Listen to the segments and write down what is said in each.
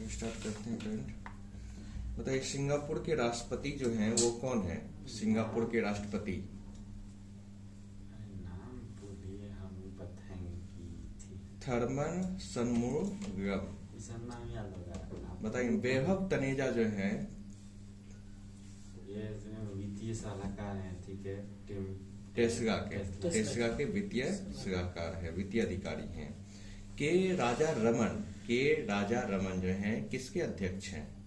Start करते हैं current. बताइए सिंगापुर के राष्ट्रपति जो हैं वो कौन है? सिंगापुर के राष्ट्रपति नाम बोलिए, हम बताएंगे। थर्मन शनमुगम। नाम याद होगा। बताइए वैभव तनेजा जो है ये वित्तीय सलाहकार हैं, ठीक है। टेस्गा के वित्तीय सलाहकार है, वित्तीय अधिकारी हैं। के राजा रमन जो हैं किसके अध्यक्ष हैं?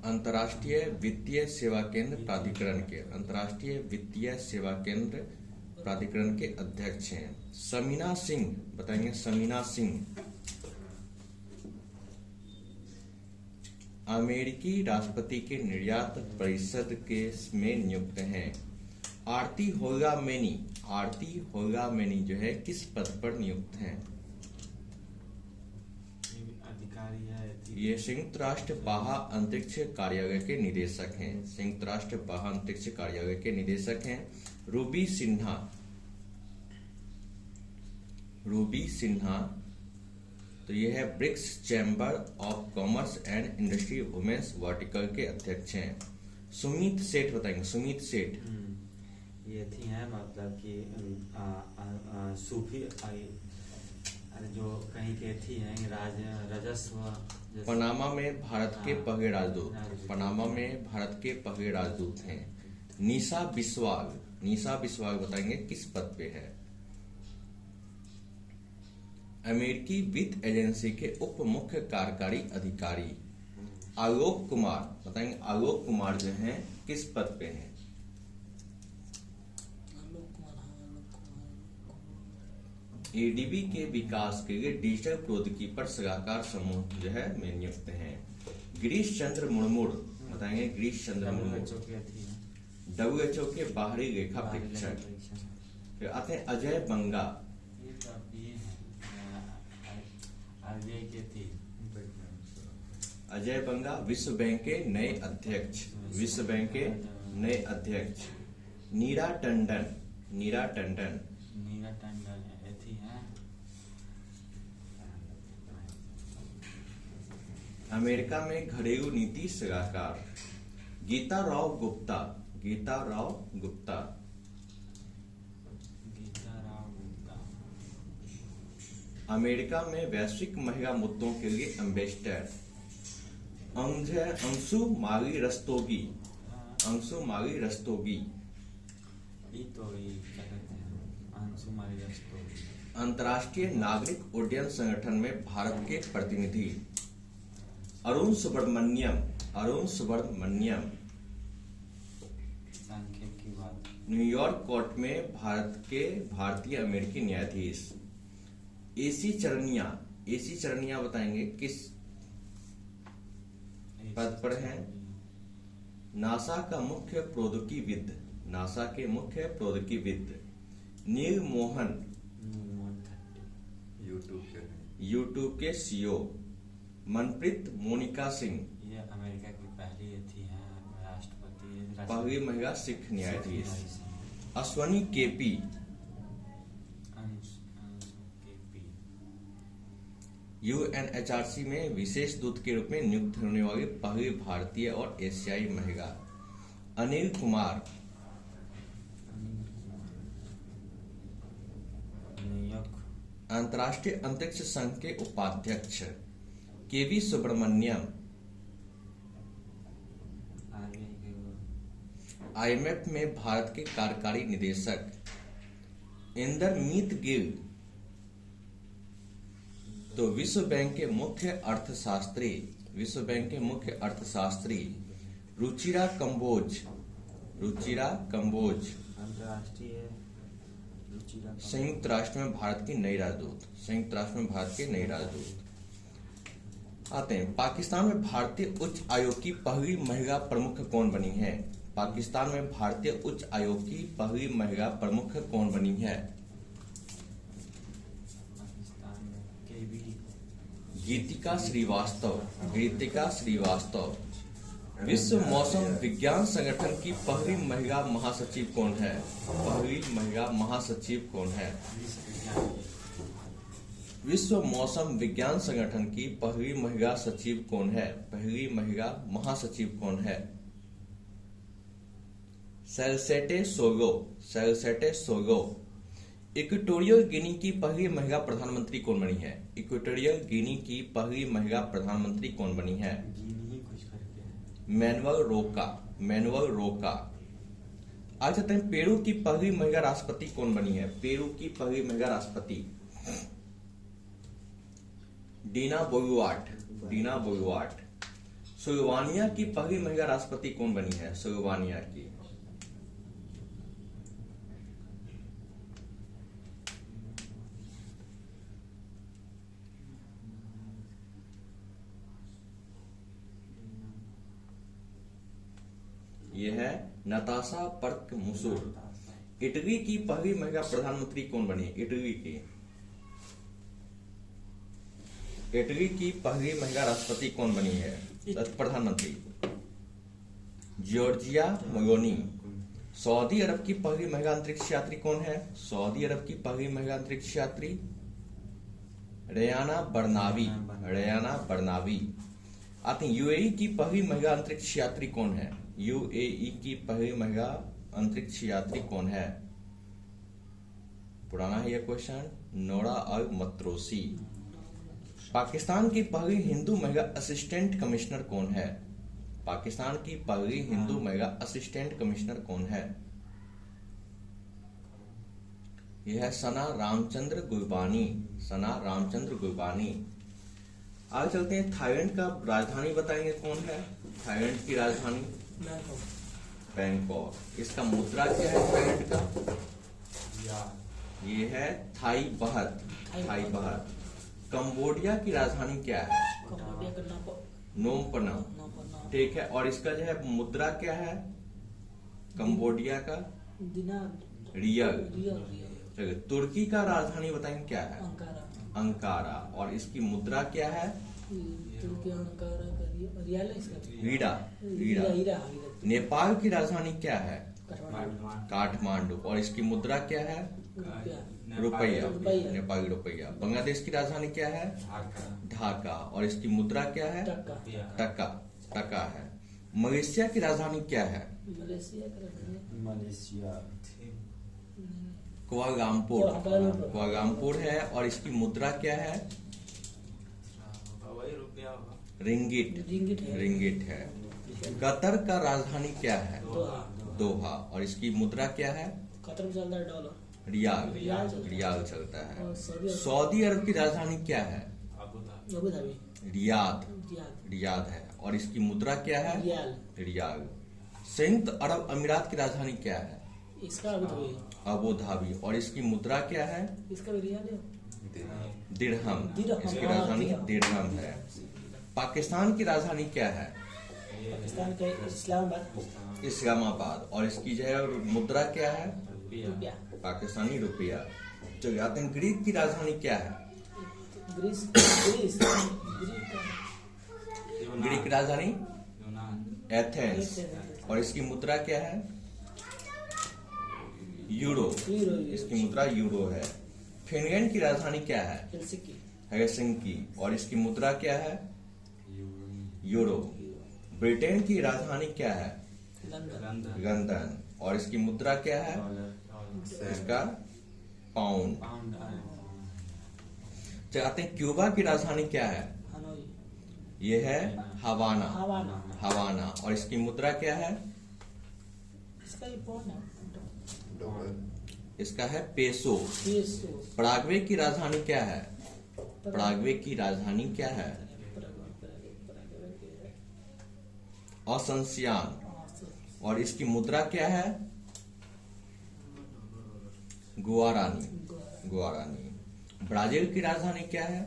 अंतर्राष्ट्रीय वित्तीय सेवा केंद्र प्राधिकरण के अध्यक्ष हैं। समीना सिंह, बताएंगे समीना सिंह अमेरिकी राष्ट्रपति के निर्यात परिषद के में नियुक्त हैं। आरती होगामेनी जो है किस पद पर नियुक्त हैं? अधिकारी है। ये संयुक्त राष्ट्र बाह्य अंतरिक्ष कार्यालय के निदेशक हैं। संयुक्त राष्ट्र बाह्य अंतरिक्ष कार्यालय के निदेशक हैं। रूबी सिन्हा तो ये है BRICS chamber of commerce and industry women's vertical के अध्यक्ष हैं। सुमित सेठ, बताएंगे सुमित सेठ। ये थी है, मतलब कि सूफी जो कहीं के थी है राजस्व। पनामा में भारत के पहले राजदूत हैं। निशा बिस्वाल बताएंगे किस पद पे है? अमेरिकी वित्त एजेंसी के उप मुख्य कार्यकारी अधिकारी। आलोक कुमार, बताएंगे आलोक कुमार जो हैं किस पद पे हैं? एडीबी के विकास के लिए डिजिटल प्रौद्योगिकी पर सलाहकार समूह जो है में नियुक्त हैं। गिरीश चंद्र मुर्मू, बताएंगे गिरीश चंद्र मुर्मू WHO के बाहरी लेखा परीक्षक। फिर आते हैं अजय बंगा। अजय बंगा विश्व बैंक के नए अध्यक्ष। नीरा टंडन थी है। अमेरिका में घरेलू नीति सलाहकार। गीता राव गुप्ता अमेरिका में वैश्विक महिला मुद्दों के लिए एम्बेसडर। अंशु माली रस्तोगी अंतर्राष्ट्रीय नागरिक उड्डयन संगठन में भारत के प्रतिनिधि। अरुण सुब्रमण्यम न्यूयॉर्क कोर्ट में भारतीय अमेरिकी न्यायाधीश। एसी चरनिया बताएंगे किस पद पर हैं? नासा के मुख्य प्रौद्योगिकीविद। नील मोहन यूट्यूब के CEO। मनप्रीत मोनिका सिंह, ये अमेरिका की पहली थी राष्ट्रपति, पहली महिला सिख न्यायाधीश। अश्वनी केपी UNHRC में विशेष दूत के रूप में नियुक्त होने वाली पहली भारतीय और एशियाई महिला। अनिल कुमार अंतर्राष्ट्रीय अंतरिक्ष संघ के उपाध्यक्ष। केवी सुब्रमण्यम IMF में भारत के कार्यकारी निदेशक। इंदरमीत गिल तो विश्व बैंक के मुख्य अर्थशास्त्री। रुचिरा कंबोज अंतर्राष्ट्रीय संयुक्त राष्ट्र में भारत की नई राजदूत। आते हैं पाकिस्तान में भारतीय उच्च आयोग की पहली महिला प्रमुख कौन बनी है? पाकिस्तान में भारतीय उच्च आयोग की पहली महिला प्रमुख कौन बनी है? गीतिका श्रीवास्तव। विश्व मौसम विज्ञान संगठन की पहली महिला महासचिव कौन है? विश्व मौसम विज्ञान संगठन की पहली महिला सचिव कौन है? पहली महिला महासचिव कौन है? सेल्सेटे सोगो। सेल्सेटे सोगो। इक्वेटोरियल गिनी की पहली महिला प्रधानमंत्री कौन बनी है? इक्वेटोरियल गिनी की पहली महिला प्रधानमंत्री कौन बनी है? गिनी ही कुछ करके मैनुअल रोका। मैनुअल रोका। आज चलते हैं पेरू की पहली महिला राष्ट्रपति कौन बनी है? पेरू की पहली महिला राष्ट्रपति डीना बोलुआर्ट। डीना बोलुआर्ट। स्लोवानिया की पहली महिला राष्ट्रपति कौन बनी है? स्लोवानिया की यह है नताशा पर्क मुसुर। इटली की पहली महिला प्रधानमंत्री कौन बनी? इटली की पहली महिला राष्ट्रपति कौन बनी है? प्रधानमंत्री जॉर्जिया मेलोनी। सऊदी अरब की पहली महिला अंतरिक्ष यात्री कौन है? सऊदी अरब की पहली महिला अंतरिक्ष यात्री रेयाना बर्नावी। रेयाना बर्नावी। आते हैं यूएई की पहली महिला अंतरिक्ष यात्री कौन है? यूएई की पहली महिला अंतरिक्ष यात्री कौन है? पुराना है यह क्वेश्चन। नोरा अल मतरोसी। पाकिस्तान की पहली हिंदू महिला असिस्टेंट कमिश्नर कौन है? पाकिस्तान की पहली हिंदू महिला असिस्टेंट कमिश्नर कौन है? यह है सना रामचंद्र गुरबानी। सना रामचंद्र गुरबानी। आगे चलते हैं। थाईलैंड का राजधानी बताएंगे कौन है? थाईलैंड की राजधानी बैंकॉक। इसका मुद्रा क्या है थाईलैंड का? ये है थाई बहत। थाई बहत। कंबोडिया की राजधानी क्या है? नोम पनम। ठीक है। और इसका जो है मुद्रा क्या है कंबोडिया का? रियल। चलिए तुर्की का राजधानी बताएंगे क्या है? अंकारा। और इसकी मुद्रा क्या है? हीरा। हीरा। नेपाल की राजधानी क्या है? काठमांडू। और इसकी मुद्रा क्या है? रुपया। नेपाली रुपया। बांग्लादेश की राजधानी क्या है? ढाका। और इसकी मुद्रा क्या है? टका। टका है। मलेशिया की राजधानी क्या है? Malaysia Kuala Lumpur. कुआलालंपुर है। और इसकी मुद्रा क्या है? रिंगिट। रिंगिट है। कतर का राजधानी क्या है? दोहा। और इसकी मुद्रा क्या है? कतर में चलता है डॉलर। रियाल। रियाल चलता है। सऊदी अरब की राजधानी क्या है? Abu Dhabi. रियाद। रियाद है। और इसकी मुद्रा क्या है? रियाल। संयुक्त अरब अमीरात की राजधानी क्या है? इसका अबू धाबी। Abu Dhabi. और इसकी मुद्रा क्या है? इसका भी रियाल है। दिरहम। इसकी राजधानी दिरहम है। पाकिस्तान की राजधानी क्या है? पाकिस्तान के इस्लामाबाद। इस्लामाबाद। और इसकी जो है मुद्रा क्या है? रुपया। पाकिस्तानी रुपया। चलिए आते हैं ग्रीक की राजधानी क्या है? ग्रीस। ग्रीक की राजधानी एथेंस। और इसकी मुद्रा क्या है? यूरो। इसकी मुद्रा यूरो है। फिनलैंड की राजधानी क्या है? हेलसिंकी। और इसकी मुद्रा क्या है? यूरो। ब्रिटेन की राजधानी क्या है? लंदन। और इसकी मुद्रा क्या है? इसका पाउंड। चाहते हैं क्यूबा की राजधानी क्या है? यह है हवाना। हवाना। और इसकी मुद्रा क्या है? इसका है पेसो। पराग्वे की राजधानी क्या है? पराग्वे की राजधानी क्या है? असंसियान। और इसकी मुद्रा क्या है? गुआरानी। गुआरानी। ब्राजील की राजधानी क्या है?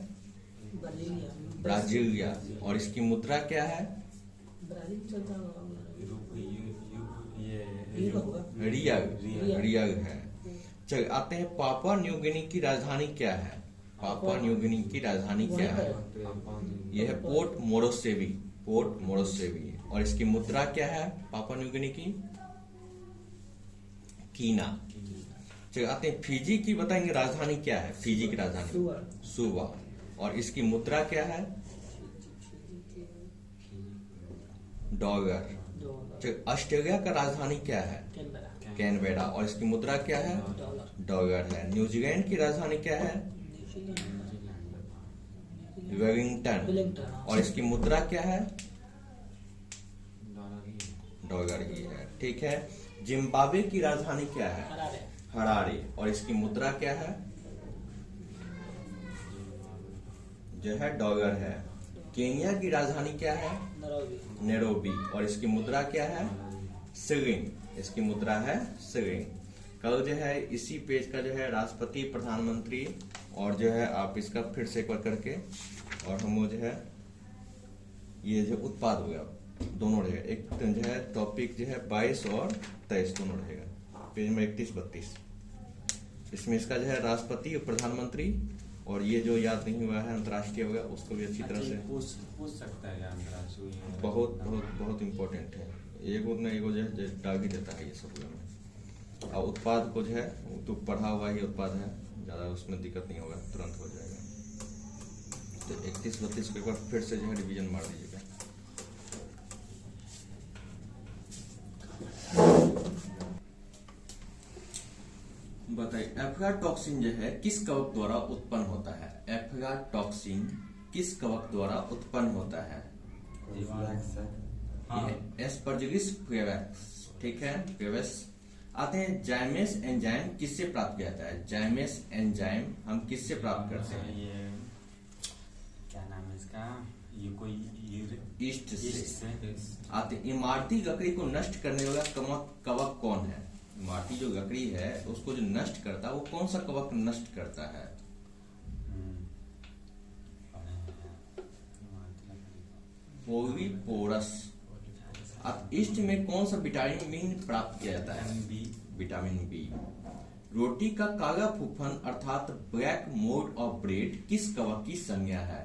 ब्राजीलिया। और इसकी मुद्रा क्या है? रियल। रियल है। चलिए आते हैं पापुआ न्यू गिनी की राजधानी क्या है? पापुआ न्यू गिनी की राजधानी क्या है? यह है पोर्ट मोरोसेवी। पोर्ट मोरोसेवी। और इसकी मुद्रा क्या है पापुआ न्यू गिनी की? कीना। चलिए आते हैं फिजी की, बताएंगे राजधानी क्या है? फिजी की राजधानी सुआ। सुवा। और इसकी मुद्रा क्या है? डॉलर। चलिए ऑस्ट्रेलिया का राजधानी क्या है? कैनबरा। कैनबेरा। और इसकी मुद्रा क्या है? डॉलर। डॉलर है। न्यूजीलैंड की राजधानी क्या है? वेलिंगटन। वेलिंगटन। और इसकी मुद्रा क्या है? डॉलर ही है। डॉलर ही है। ठीक है। जिम्बाब्वे की राजधानी क्या है? हरारे। हरारे। और इसकी मुद्रा क्या है? जो है डॉलर है। केन्या की राजधानी क्या है? नैरोबी। नैरोबी। और इसकी मुद्रा क्या है? शिलिंग। इसकी मुद्रा है शिलिंग। कल जो है इसी पेज का जो है राष्ट्रपति, प्रधानमंत्री और जो है आप इसका फिर से एक बार करके, और हम वो जो है ये जो उत्पाद हो गया दोनों रहेगा। एक तो जो है टॉपिक जो है 22 और 23 दोनों रहेगा पेज में 31-32। इसमें इसका जो है राष्ट्रपति और प्रधानमंत्री, और ये जो याद नहीं हुआ है अंतर्राष्ट्रीय होगा उसको भी अच्छी तरह से पूछ सकता है अंतर्राष्ट्रीय। बहुत बहुत बहुत इम्पोर्टेंट है। एगो न एगो जो है डाल ही देता है ये सब में। और उत्पाद को जो है वो तो पढ़ा हुआ ही उत्पाद है, ज्यादा उसमें दिक्कत नहीं होगा, तुरंत हो जाएगा। तो 31-32 के बाद फिर से जो है रिवीजन मार दीजिएगा। बताइए एफ्लाटॉक्सिन जो है किस कवक द्वारा उत्पन्न होता है? एफ्लाटॉक्सिन किस कवक द्वारा उत्पन्न होता है? हाँ। एस्परजिलस फ्लेवेक्स। ठीक है, फ्लेवेक्स। आते हैं जाइमेस एंजाइम किससे प्राप्त किया जाता है? जाइमेस एंजाइम हम किससे प्राप्त करते हैं? ये क्या नाम है इसका? ये कोई ईस्ट से। से आते इमारती लकड़ी को नष्ट करने वाला कवक कौन है? इमारती जो लकड़ी है उसको जो नष्ट करता है वो कौन सा कवक नष्ट करता है? ओविपोरस। अब ईस्ट में कौन सा विटामिन प्राप्त किया जाता है? Vitamin B. रोटी का काला फूफन अर्थात ब्लैक मोल्ड ऑफ ब्रेड किस कवक की संज्ञा है?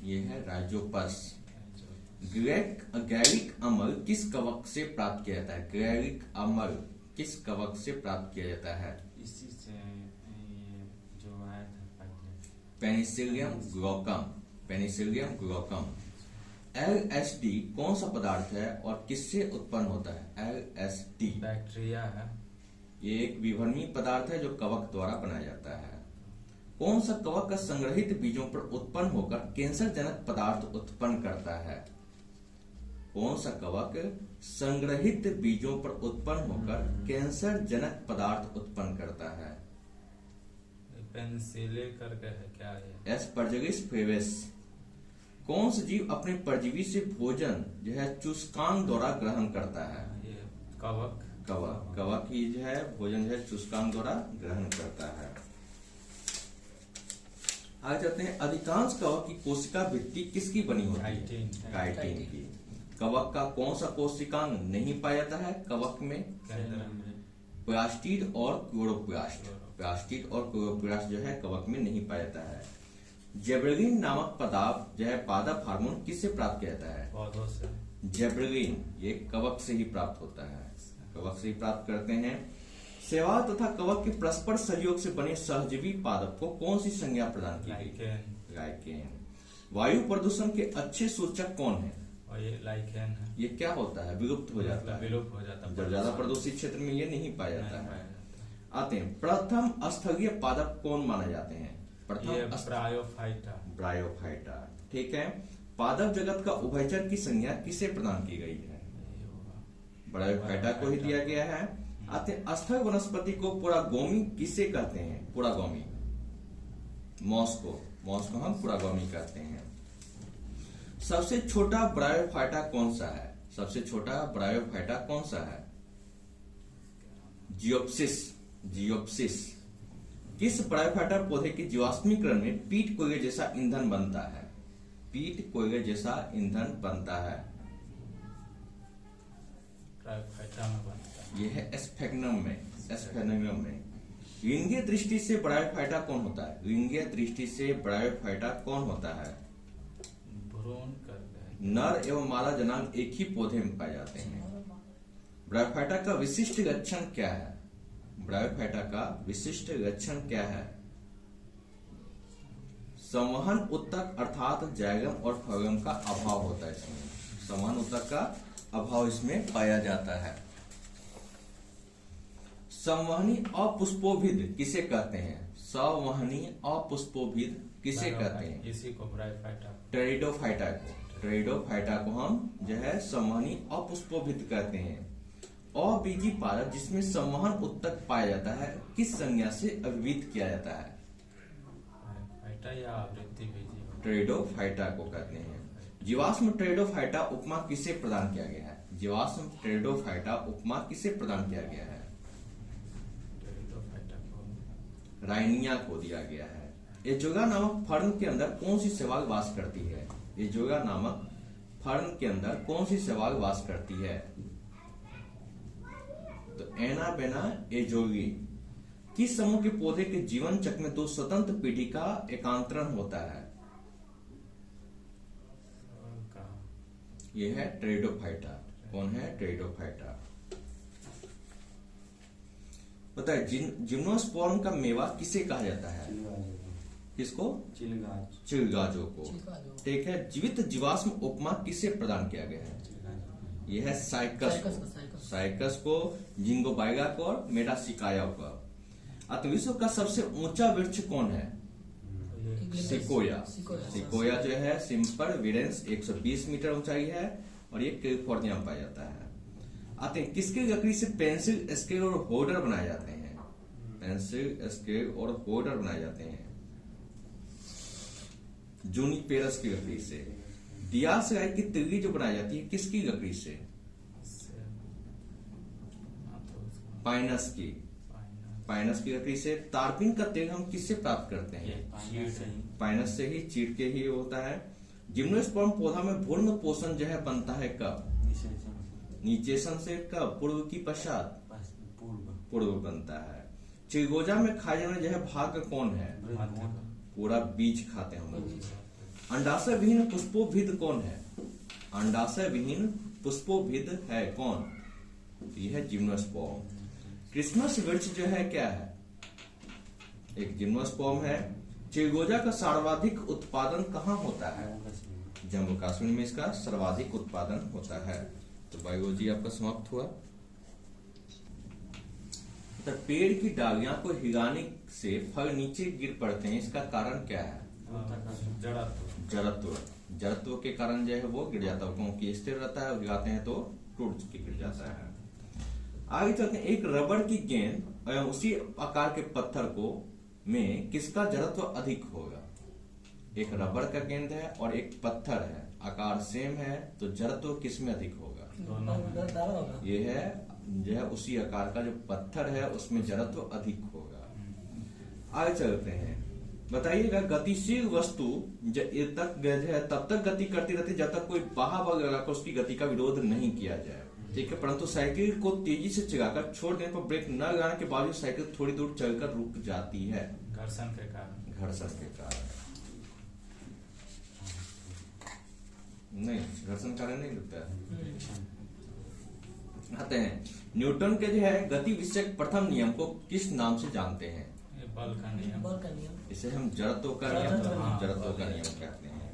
ये है राइजोपस। गैरिक अम्ल किस कवक से प्राप्त किया जाता है? गैरिक अम्ल किस कवक से प्राप्त किया जाता है? इसी से ये जो आया था पहले, Penicillium glaucum. Penicillium glaucum. LSD कौन सा पदार्थ है और किससे उत्पन्न होता है? LSD बैक्टीरिया है। ये एक विवर्मी पदार्थ है जो कवक द्वारा बनाया जाता है। कौन सा कवक का संग्रहित बीजों पर उत्पन्न होकर कैंसर जनक पदार्थ उत्पन्न करता है? कौन सा कवक संग्रहित बीजों पर उत्पन्न होकर कैंसर जनक पदार्थ उत्पन्न करता है? पेनिसिलिन करके है क्या है? एस्परजिलस फ्लेवेस। कौन सा जीव अपने परजीवी से भोजन जो है चुस्कांग द्वारा ग्रहण करता है? ये कवक। कवक। कवक ही जो है भोजन जो है चुस्कांग द्वारा ग्रहण करता है। आगे चलते हैं, अधिकांश कवक की कोशिका भित्ति किसकी बनी होती है? काइटिन की। कवक का कौन सा कोशिकांग नहीं पाया जाता है कवक में? प्लास्टिड और क्लोरोप्लास्ट। प्लास्टिड और क्लोरोप्लास्ट जो है कवक में नहीं पाया जाता है। जेब्रेलिन नामक पदार्थ जो है पादप हार्मोन किससे प्राप्त किया जाता है? पौधों से। जेब्रेलिन ये कवक से ही प्राप्त होता है, कवक से ही प्राप्त करते हैं। शैवाल तथा कवक के परस्पर सहयोग से बने सहजीवी पादप को कौन सी संज्ञा प्रदान की गई? लाइकेन। वायु प्रदूषण के अच्छे सूचक कौन है? और ये लाइकेन है। ये क्या होता है? विलुप्त हो जाता है। विलुप्त हो जाता है। जब ज्यादा प्रदूषित क्षेत्र में ये नहीं पाया जाता है। आते हैं, प्रथम स्थलीय पादप कौन माने जाते हैं? ये ब्रायोफाइटा। ब्रायोफाइटा। ठीक है। पादप जगत का उभयचर की संज्ञा किसे प्रदान की गई है? ब्रायोफाइटा को ही दिया गया है। आते हैं, स्थल वनस्पति को पुरागोमी किसे कहते हैं? पुरागोमी। मॉस को हम पुरागोमी कहते हैं। सबसे छोटा ब्रायोफाइटा कौन सा है? सबसे छोटा ब्रायोफाइटा कौन सा है? जियोप्सिस। जियोप्सिस। किस ब्रायोफाइटा पौधे के जीवाश्मीकरण में पीट कोयले जैसा ईंधन बनता है? पीट कोयले जैसा ईंधन बनता है। ब्रायोफाइटा में बनता है। यह है एस्फेगनम में। एस्फेगनम में लिंगीय दृष्टि से ब्रायोफाइटा कौन होता है? लिंगीय दृष्टि से ब्रायोफाइटा कौन होता है? भ्रूण करते हैं। नर एवं मादा जनांग एक ही पौधे में पाए जाते हैं। ब्रायोफाइटा का विशिष्ट लक्षण क्या है? ब्रायोफाइटा का विशिष्ट लक्षण क्या है? संवहन उत्तक अर्थात जाइलम और फ्लोएम का अभाव होता है इसमें। संवहन उत्तक का अभाव इसमें पाया जाता है। संवहनी अपुष्पोभिद किसे कहते हैं? संवहनी अपुष्पोभिद किसे कहते हैं? इसी को ब्रायोफाइटा, टेरिडोफाइटा को। टेरिडोफाइटा को हम जो है संवहनी अपुष्पोभिद कहते हैं। अबीजी पादप जिसमें संवहन उत्तक पाया जाता है किस संज्ञा से अभिहित किया जाता है? ब्रायोफाइटा या आवृत्ति बीजी। टेरिडोफाइटा को कहते हैं। जीवाश्म टेरिडोफाइटा उपमा किसे प्रदान किया गया है? जीवाश्म टेरिडोफाइटा उपमा किसे प्रदान किया गया है? टेरिडोफाइटा को राइनिया को दिया गया है। एजोगा नामक फर्न के अंदर कौन सी शैवाल वास करती है? एजोगा नामक फर्न के अंदर कौन सी शैवाल वास करती है? तो एनाबेना एजोगी। किस समूह के पौधे के जीवन चक्र में दो स्वतंत्र पीढ़ी का एकांतरण होता है? यह है टेरिडोफाइटा। कौन है? टेरिडोफाइटा। बताए जिम्नोस्पर्म का मेवा किसे कहा जाता है? किसको? चिलगाजों को। ठीक है। जीवित जीवाश्म उपमा किसे प्रदान किया गया है? यह है साइकस को। साइकस को, जिंगोबाइगा को और मेटासिकाया को। अतः विश्व का सबसे ऊंचा वृक्ष कौन है? सिकोया। सिकोया जो है सिम्पर विरेंस 120 मीटर ऊंचाई है और ये कैलिफोर्निया में पाया जाता है। आते हैं किसके लकड़ी से पेंसिल, स्केल और होल्डर बनाए जाते हैं? पेंसिल, स्केल और होल्डर बनाए जाते हैं जूनिपेरस की लकड़ी से। डियास गाय की तिल्ली जो बनाई जाती है किसकी लकड़ी से? पाइनस की। पाइनस की लकड़ी से। तारपीन का तेल हम किससे प्राप्त करते हैं? पाइनस से ही, चीड़ के ही होता है। जिम्नोस्पर्म पौधा में भ्रूण पोषण जो है बनता है कब? निषेचन से कब? पूर्व की पश्चात? पूर्व बनता है। चिलगोजा में खाए जाने जो है भाग कौन है? पूरा बीज खाते हैं हम लोग। अंडाशय विहीन पुष्पोभिद कौन है? अंडाशय विहीन पुष्पोभिद है कौन? यह है जिम्नोस्पर्म। क्रिसमस वृक्ष जो है क्या है? एक जिम्नोस्पर्म है। चिलगोजा का सर्वाधिक उत्पादन कहाँ होता है? जम्मू कश्मीर में इसका सर्वाधिक उत्पादन होता है। तो बायोलॉजी आपका समाप्त हुआ। तो पेड़ की डालियां को हिलाने से फल नीचे गिर पड़ते हैं, इसका कारण क्या है? जड़त्व। जड़त्व के कारण जो है वो गिर जाता है, क्योंकि स्थिर रहता है, हिलाते हैं तो टूट के गिर जाता है। आगे चलते हैं। एक रबड़ की गेंद एवं उसी आकार के पत्थर को में किसका जड़त्व अधिक होगा? एक रबड़ का गेंद है और एक पत्थर है, आकार सेम है, तो जड़त्व किस में अधिक होगा? ये है जो है उसी आकार का जो पत्थर है उसमें जड़त्व अधिक होगा। आगे चलते हैं। बताइएगा गतिशील वस्तु तब तक गति करती रहती जब तक कोई बाहर बल लगाकर उसकी गति का विरोध नहीं किया जाए। ठीक है। परंतु साइकिल को तेजी से चलाकर छोड़ देने पर ब्रेक न लगाने के बावजूद साइकिल थोड़ी दूर चलकर रुक जाती है। घर्षण के कारण। घर्षण के कारण नहीं, घर्षण कारण नहीं रुकता है। आते हैं न्यूटन के जो है गति विषयक प्रथम नियम को किस नाम से जानते हैं? बल का नियम। इसे हम जड़त्व का नियम कहते हैं।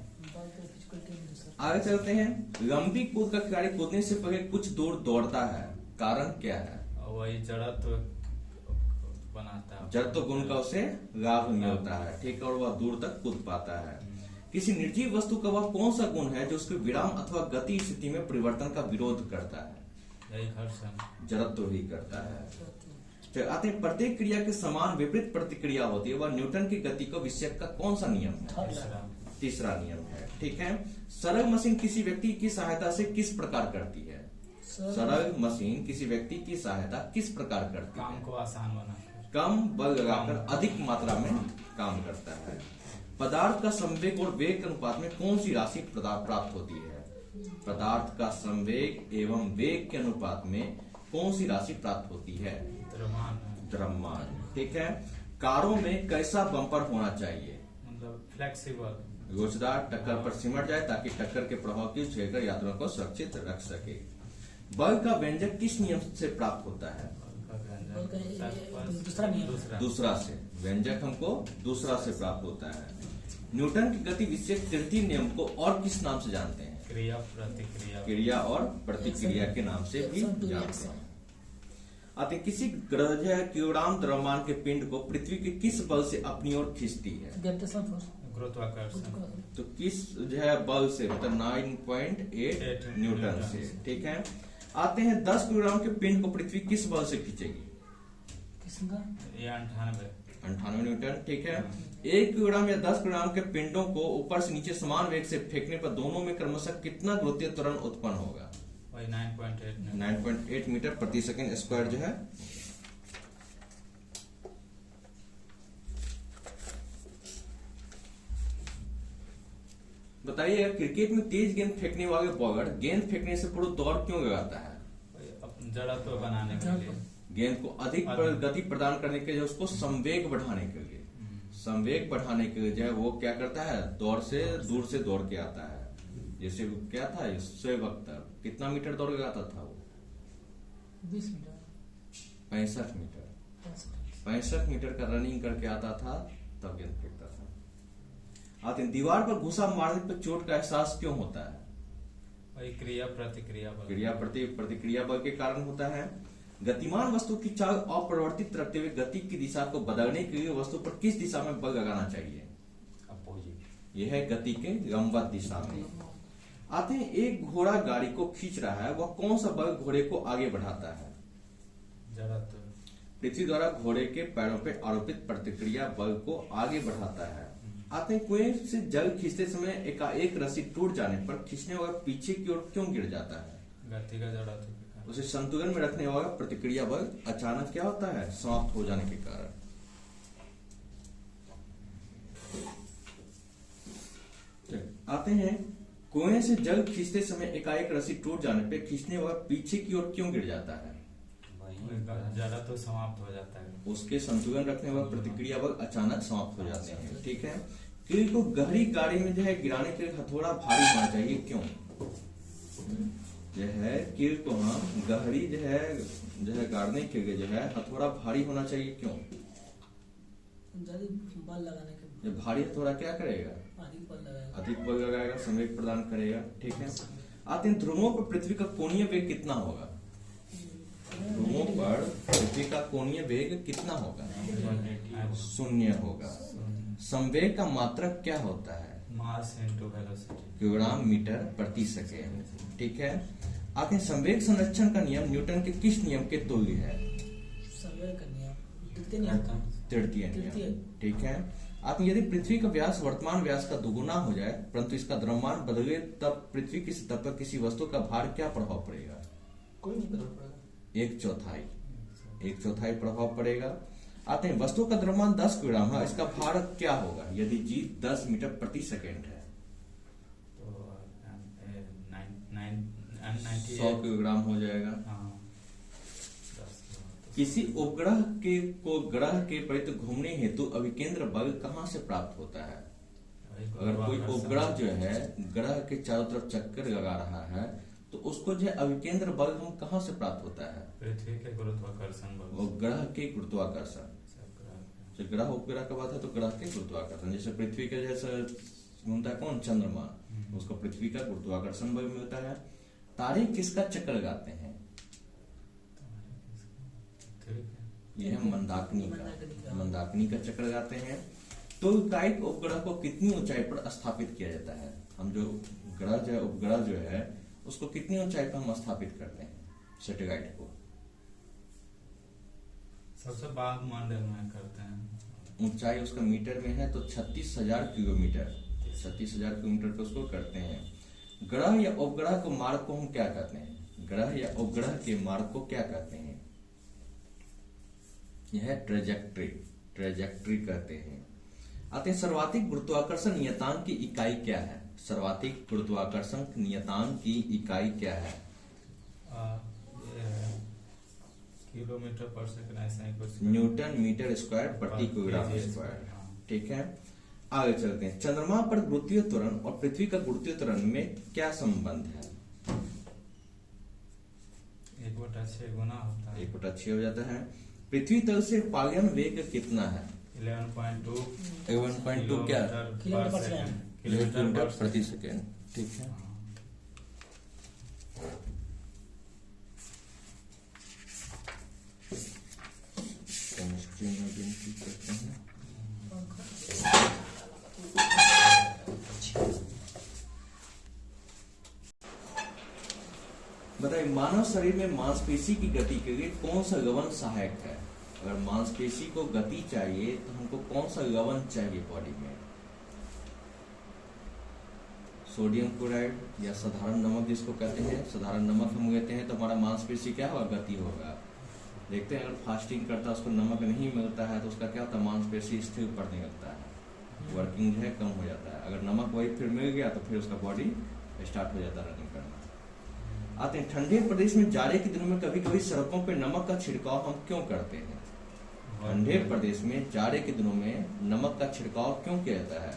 आगे चलते हैं। लंबी कूद का खिलाड़ी कूदने से पहले कुछ दूर दौड़ता है, कारण क्या है? वही जड़त्व बनाता है। जड़त्व गुण का उसे लाभ मिलता है। ठीक है। और वह दूर तक कूद पाता है। किसी निर्जीव वस्तु का वह कौन सा गुण है जो उसके विराम अथवा गति स्थिति में परिवर्तन का विरोध करता है? यही घर्षण। जड़त्व ही करता है। तो आते हैं प्रत्येक क्रिया के समान विपरीत प्रतिक्रिया होती है, वह न्यूटन की गति को विषयक का कौन सा नियम है? तीसरा नियम है। ठीक है। सरल मशीन किसी व्यक्ति की सहायता से किस प्रकार करती है? सरल मशीन किसी व्यक्ति की सहायता किस प्रकार करती है? काम को आसान बनाकर। कम बल लगाकर अधिक मात्रा में काम करता है। पदार्थ का संवेग और वेग के अनुपात में कौन सी राशि प्राप्त होती है? पदार्थ का संवेग एवं वेग के अनुपात में कौन सी राशि प्राप्त होती है? द्रव्यमान। ठीक है। कारों में कैसा बम्पर होना चाहिए? मतलब फ्लेक्सिबल, लोचदार, टक्कर पर सिमट जाए ताकि टक्कर के प्रभाव की झेलकर यात्रियों को सुरक्षित रख सके। बल का व्यंजक किस नियम से प्राप्त होता है? बल का ये दूसरा नियम। दूसरा से। व्यंजक हमको दूसरा से प्राप्त होता है। न्यूटन की गति विषयक तृतीय नियम को और किस नाम से जानते हैं? क्रिया प्रतिक्रिया। क्रिया और प्रतिक्रिया के नाम से भी जानते हैं। आते किसी ग्रह क्यूराम द्रव्यमान के पिंड को पृथ्वी के किस बल से अपनी ओर खींचती है? Gravitational force. गुरुत्वाकर्षण। तो किस जो है बल से, मतलब 9.8 न्यूटन से। ठीक है। आते हैं 10 किलोग्राम के पिंड को पृथ्वी किस बल से खींचेगी? किसका? ये 98 न्यूटन। ठीक है। 1 किलोग्राम या 10 किलोग्राम के पिंडों को ऊपर से नीचे समान वेग से फेंकने पर दोनों में क्रमशः कितना गुरुत्वीय त्वरण उत्पन्न होगा? 9.8 मीटर प्रति सेकंड स्क्वायर जो है। बताइए, क्रिकेट में तेज गेंद फेंकने वाले बॉलर गेंद फेंकने से पूर्व दौड़ क्यों लगाता है? जड़त्व बनाने के लिए। गेंद को अधिक गति प्रदान करने के लिए, उसको संवेग बढ़ाने के लिए। संवेग बढ़ाने के लिए जो है वो क्या करता है? दौड़ से दूर से दौड़ के आता है। जैसे क्या था, शोएब अख्तर कितना मीटर दौड़ लगाता था वो? 20 मीटर। 65 मीटर। 65 मीटर का रनिंग करके आता था, तब गेंद फेंकता था। आते हैं, दीवार पर घुसा मारने पर चोट का एहसास क्यों होता है? वही क्रिया प्रतिक्रिया बल। क्रिया प्रतिक्रिया बल के कारण होता है। गतिमान वस्तु की चाल अपरिवर्तित रखते हुए गति की दिशा को बदलने के लिए वस्तु पर किस दिशा में बल लगाना चाहिए? अपोजिट। यह है गति के लंबवत दिशा में। आते हैं, एक घोड़ा गाड़ी को खींच रहा है, वह कौन सा बल घोड़े को आगे बढ़ाता है? जड़त्व। पृथ्वी द्वारा घोड़े के पैरों पर आरोपित प्रतिक्रिया बल को आगे बढ़ाता है। आते हैं, कुएं से जल खींचते समय एकाएक रस्सी टूट जाने पर खींचने वाला पीछे की ओर क्यों गिर जाता है? गति का जड़त्व के कारण। उसे संतुलन में रखने वाला प्रतिक्रिया बल अचानक क्या होता है? समाप्त हो जाने के कारण। आते हैं, कुएं से जल खींचते समय एकाएक रस्सी टूट जाने पर खींचने वाला पीछे की ओर क्यों गिर जाता है? जड़त्व समाप्त हो जाता है। उसके संतुलन रखने वाला प्रतिक्रिया बल अचानक समाप्त हो जाते हैं। ठीक है। कील को गहरी गाड़ी में जो है गिराने के लिए हथौड़ा भारी होना चाहिए, क्यों? जो है कील को हम गहरी जो है गाड़ने के लिए जो है हथौड़ा भारी होना चाहिए, क्यों? बल लगाने के। भारी हथौड़ा क्या करेगा? अधिक बल लगाएगा, संवेग प्रदान करेगा। ठीक है। आते हैं, ध्रुवों पर पृथ्वी का कोणीय वेग कितना होगा? ध्रुवों पर पृथ्वी का कोणीय वेग कितना होगा? 0 होगा। संवेग का मात्रक क्या होता है? Mass into velocity. Kilogram metre प्रति सेकेंड। ठीक है। आते हैं, संवेग संरक्षण का नियम न्यूटन के किस नियम के तुल्य है? संवेग का नियम तृतीय नियम। ठीक है। आते हैं, यदि पृथ्वी का व्यास वर्तमान व्यास का दोगुना हो जाए परंतु इसका द्रव्यमान बदले, तब पृथ्वी की सतह पर किसी वस्तु का भार क्या प्रभाव पड़ेगा? कोई नहीं प्रभाव पड़ेगा। 1/4 प्रभाव पड़ेगा। आते हैं, वस्तु का द्रव्यमान 10 किलोग्राम है, इसका भार क्या होगा यदि जी 10 मीटर प्रति सेकेंड है? तो 100 किलोग्राम हो जाएगा। किसी उपग्रह को ग्रह के परित घूमने हेतु अभिकेंद्र बल कहाँ से प्राप्त होता है? अगर कोई उपग्रह जो है ग्रह के चारों तरफ चक्कर लगा रहा है तो उसको जो है अभिकेंद्र बल हम कहाँ से प्राप्त होता है? पृथ्वी के गुरुत्वाकर्षण बल। ग्रह के गुरुत्वाकर्षण। ग्रह उपग्रह का बात है तो ग्रह के गुरुत्वाकर्षण। जैसे पृथ्वी के जैसे घूमता है कौन? चंद्रमा, उसको पृथ्वी का गुरुत्वाकर्षण बल मिलता है। तारे किसका चक्कर लगाते हैं? यह है मंदाकिनी का चक्कर लगाते हैं। तो काइक उपग्रह को कितनी ऊंचाई पर स्थापित किया जाता है? हम जो ग्रह जो है उपग्रह जो है उसको कितनी ऊंचाई पर हम स्थापित करते हैं? सैटेलाइट को सबसे वायुमंडल में करते हैं। ऊंचाई उसका मीटर में है तो 36,000 किलोमीटर। 36,000 किलोमीटर पे उसको करते हैं। ग्रह या उपग्रह को मार्ग को हम क्या कहते हैं? ग्रह या उपग्रह के मार्ग को क्या कहते हैं? यह ट्रेजेक्ट्री कहते हैं। आते हैं, सर्वाधिक गुरुत्वाकर्षण नियतांक की इकाई क्या है? सर्वाधिक गुरुत्वाकर्षण नियतांक की इकाई क्या है? किलोमीटर पर सेकंड, ऐसा ही कुछ। न्यूटन मीटर स्क्वायर प्रति किलोग्राम स्क्वायर। ठीक है। आगे चलते हैं, चंद्रमा पर गुरुत्वीय त्वरण और पृथ्वी का गुरुत्वीय त्वरण में क्या संबंध है? 1/6 गुना होता है। 1/6 हो जाता है। पृथ्वी तल से पलायन वेग कितना है? 11.2 11.2 क्या? किलोमीटर पर सेकंड। किलोमीटर प्रति सेकेंड। ठीक है। केमिस्ट्री में गिनती करते हैं। बताइए, मानव शरीर में मांसपेशी की गति के लिए कौन सा लवण सहायक है? अगर मांसपेशी को गति चाहिए तो हमको कौन सा लवण चाहिए बॉडी में? सोडियम क्लोराइड या साधारण नमक जिसको कहते हैं। साधारण नमक हम लेते हैं तो हमारा मांसपेशी क्या होगा? गति होगा। देखते हैं, अगर फास्टिंग करता है उसको नमक नहीं मिलता है तो उसका क्या होता है? मांसपेशी स्थिर पड़ने लगता है, वर्किंग जो है कम हो जाता है। अगर नमक वही फिर मिल गया तो फिर उसका बॉडी स्टार्ट हो जाता है रनिंग करना। आते हैं, ठंडे प्रदेश में जाड़े के दिनों में कभी कभी सड़कों पर नमक का छिड़काव हम क्यों करते हैं? ठंडे प्रदेश में जाड़े के दिनों में नमक का छिड़काव क्यों किया जाता है?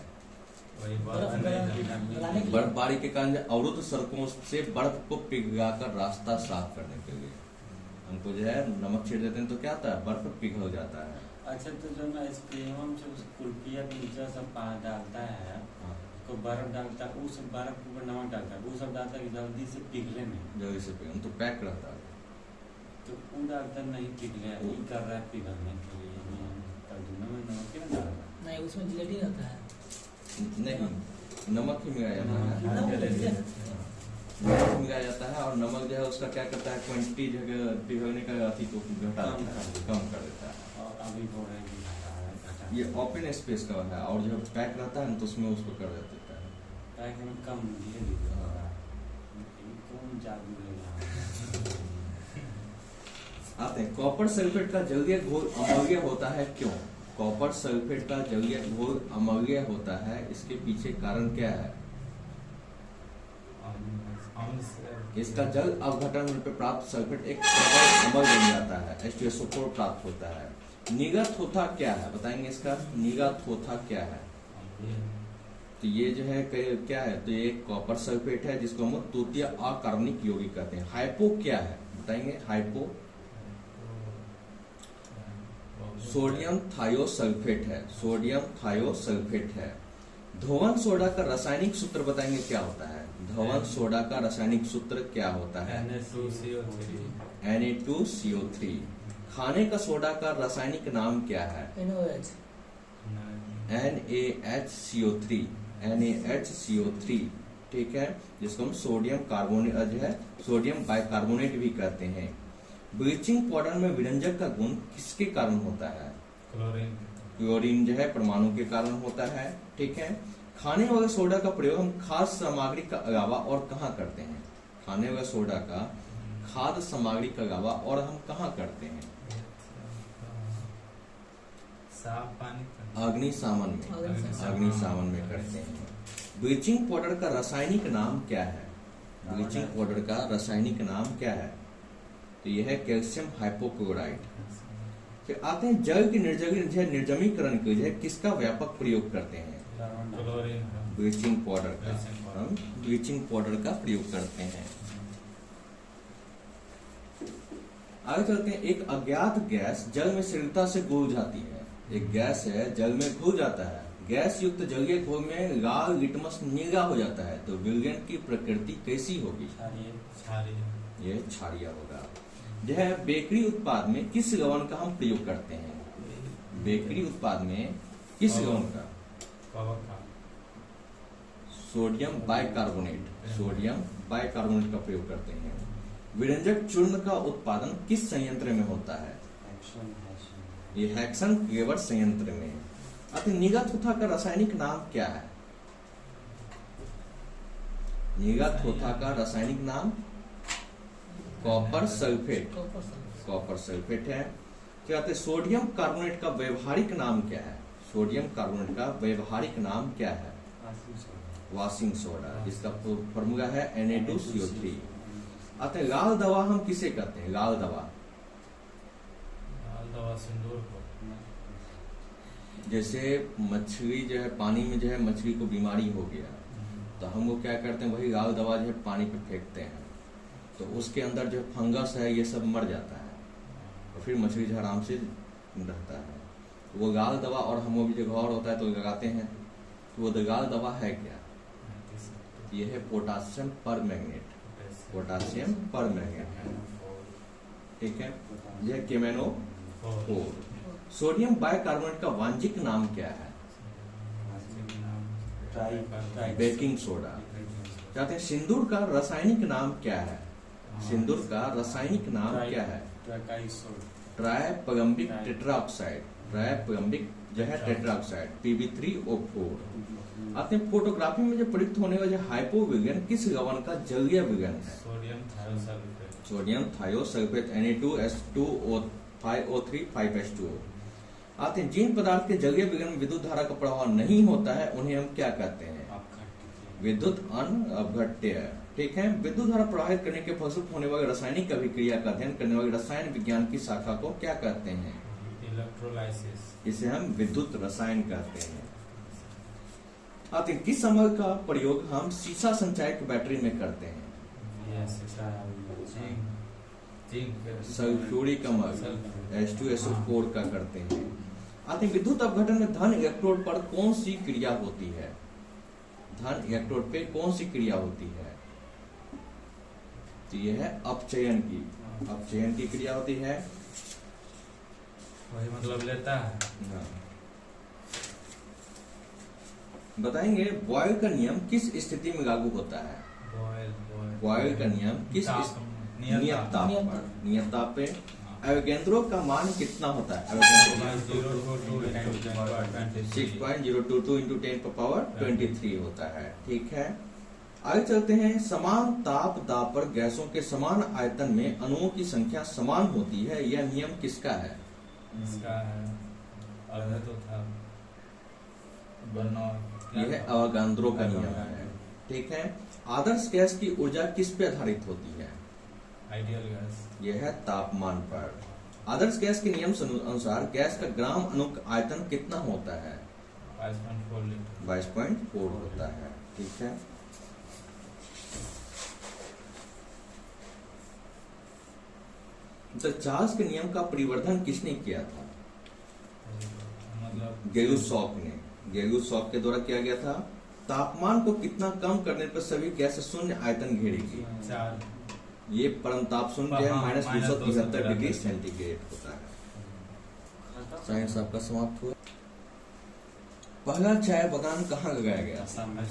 बर्फबारी के कारण अवरुद्ध सड़कों से बर्फ को पिघलाकर रास्ता साफ करने के लिए हमको जो है नमक छिड़ देते हैं तो क्या होता है? बर्फ पिघल जाता है। अच्छा, तो जो ना स्प्रेम से उस कुल्फिया के नीचे सब पानी डालता है, तो बर्फ डालता है, उस बर्फ के ऊपर नमक डालता है, वो सब डालता है कि जल्दी से पिघले नहीं। जल्दी से पिघल तो पैक रहता है। तो वो डालता नहीं पिघले, ये कर रहा है पिघलने के लिए। दोनों में नमक क्यों डाल रहा है? नहीं, उसमें जिलेटिन रहता है। नहीं, नमक ही मिलाया जाता है। नमक मिलाया जाता है और नमक जो है उसका क्या करता है? क्वांटिटी जगह पिघलने का अति को घटा देता है, कम कर देता है। और अभी बोल रहे हैं कि घटा ये ओपन स्पेस का है और जब पैक रहता है तो उसमें उसको कर देता है। पैक में कम धीरे धीरे कौन जादू है यहाँ? आते हैं, कॉपर सल्फेट का जलीय घोल अम्लीय होता है क्यों? कॉपर सल्फेट का जलीय घोल अम्लीय होता है, इसके पीछे कारण क्या है? इसका जल अवघटन होने पर प्राप्त सल्फेट एक प्रबल अम्ल बन जाता है, H2SO4 प्राप्त होता है। निगत होता क्या है? बताएंगे इसका निगत होता क्या है? तो ये जो है क्या है? तो ये कॉपर सल्फेट है जिसको हम तृतीय अकार्बनिक यौगिक कहते हैं। हाइपो क्या है? बताएंगे हाइपो। सोडियम थायोसल्फेट है, सोडियम थायोसल्फेट है। धोवन सोडा का रासायनिक सूत्र बताएंगे क्या होता है? धोवन सोडा का रासायनिक सूत्र क्या होता है? Na2CO3। खाने का सोडा का रासायनिक नाम क्या है? NaOH। NaHCO3, NaHCO3। ठीक है, जिसको हम सोडियम कार्बोनेट जो है सोडियम बाइकार्बोनेट भी कहते हैं। ब्लीचिंग पाउडर में विरंजक का गुण किसके कारण होता है? क्लोरीन जो है परमाणु के कारण होता है। ठीक है, खाने वाले सोडा का प्रयोग हम खाद्य सामग्री का अलावा और कहाँ करते हैं? खाने वाले सोडा का खाद्य सामग्री के अलावा और हम कहाँ करते हैं? साफ पानी अग्निशामन में, अग्निशामन में करते हैं। ब्लीचिंग पाउडर का रासायनिक नाम क्या है? ब्लीचिंग पाउडर का रासायनिक नाम क्या है? तो यह है कैल्शियम हाइपोक्लोराइड। फिर आते हैं, जल के निर्जमीकरण के लिए किसका व्यापक प्रयोग करते हैं? ब्लीचिंग पाउडर का। हम ब्लीचिंग पाउडर का प्रयोग करते हैं। आगे चलते हैं, एक अज्ञात गैस जल में शीघ्रता से घुल जाती है। एक गैस है जल में घुल जाता है, गैस युक्त जलीय घोल में लाल लिटमस नीला हो जाता है, तो विलयन की प्रकृति कैसी होगी? ये क्षारीय होगा। यह बेकरी उत्पाद में किस लवण का हम प्रयोग करते हैं? बेकरी उत्पाद में किस लवण का? सोडियम बाइकार्बोनेट, सोडियम बाइकार्बोनेट का प्रयोग करते हैं। विरंजक चूर्ण का उत्पादन किस संयंत्र में होता है? ये हेक्सन क्लेवर संयंत्र में। अतः निगत होता का रासायनिक नाम क्या है? निगत होता का रासायनिक नाम कॉपर सल्फेट, कॉपर सल्फेट है। क्या कहते हैं, सोडियम कार्बोनेट का व्यवहारिक नाम क्या है? सोडियम कार्बोनेट का व्यवहारिक नाम क्या है? वॉशिंग सोडा, जिसका फॉर्मूला है Na2CO3। अतः लाल दवा हम किसे कहते हैं? लाल दवा सिंदूर को। जैसे मछली जो है पानी में जो है मछली को बीमारी हो गया तो हम वो क्या करते हैं, वही लाल दवा जो है पानी पे फेंकते हैं तो उसके अंदर जो फंगस है ये सब मर जाता है और फिर मछली जो आराम से रहता है। वो गाल दवा और हम जो घाव होता है तो लगाते हैं, तो वो गाल दवा है क्या? ये है पोटासियम पर मैग्नेट, पोटासियम पर मैग्नेट, ठीक है। यह केमेनोफोर। सोडियम बाइकार्बोनेट का वाणिज्यिक नाम क्या है? Baking soda. चाहते हैं सिंदूर का रासायनिक नाम क्या है? सिंदूर का रासायनिक नाम क्या है? ट्राइपगम्बिक टेट्राऑक्साइड, ट्राइपगम्बिक जो है टेट्राऑक्साइड, Pb3O4। आते हैं फोटोग्राफी में जो प्रयुक्त होने वाले हाइपो विलयन किस यौगिक का जलीय विलयन है? Sodium thiosulphate Na2S2O5O3 5H2O। आते हैं जिन पदार्थ के जलीय विलयन में विद्युत धारा का प्रभाव नहीं होता है उन्हें हम क्या कहते हैं? विद्युत अनअवघट्य, ठीक है। विद्युत धारा प्रवाहित करने के फलस्वरूप होने वाली रासायनिक अभिक्रिया का अध्ययन करने वाली रसायन विज्ञान की शाखा को क्या कहते हैं? इलेक्ट्रोलाइसिस। इसे हम विद्युत रसायन कहते हैं। आते हैं किस सामग्री का प्रयोग हम सीसा संचायक बैटरी में करते हैं? सल्फ्यूरिक अम्ल H2SO4 का करते हैं। आते हैं विद्युत अपघटन में धन इलेक्ट्रोड पर कौन सी क्रिया होती है? धन इलेक्ट्रोड पे कौन सी क्रिया होती है? तो यह है अपचयन की, अपचयन की क्रिया होती है। वही मतलब लेता है। हाँ। बताएंगे बॉयल का नियम किस स्थिति में लागू होता है? बॉयल का नियम किस नियत ताप पर, नियत ताप पे। एवोगैड्रो का मान कितना होता है? 6.022 into 10⁻23 होता है, ठीक है। आगे चलते हैं। समान ताप दाब पर गैसों के समान आयतन में अणुओं की संख्या समान होती है, यह नियम किसका है? इसका है आधा तो था यह अवोगाद्रो का नियम है, ठीक है। आदर्श गैस की ऊर्जा किस पे आधारित होती है? Ideal gas. यह है तापमान पर। आदर्श गैस के नियम अनुसार गैस का ग्राम अणु आयतन कितना होता है? 22.4 लीटर। 22.4 होता है, ठीक है। तो चार्ल्स के नियम का परिवर्तन किसने किया था? मतलब गेलुसॉफ ने, गेलुसॉफ के द्वारा किया गया था। तापमान को कितना कम करने पर सभी गैस शून्य आयतन घेरेगी? 4। ये परम ताप शून्य है हाँ, -273 डिग्री सेंटीग्रेड होता है। साइंस आपका समाप्त हुआ। पहला चाय बागान कहाँ लगाया गया? असम में।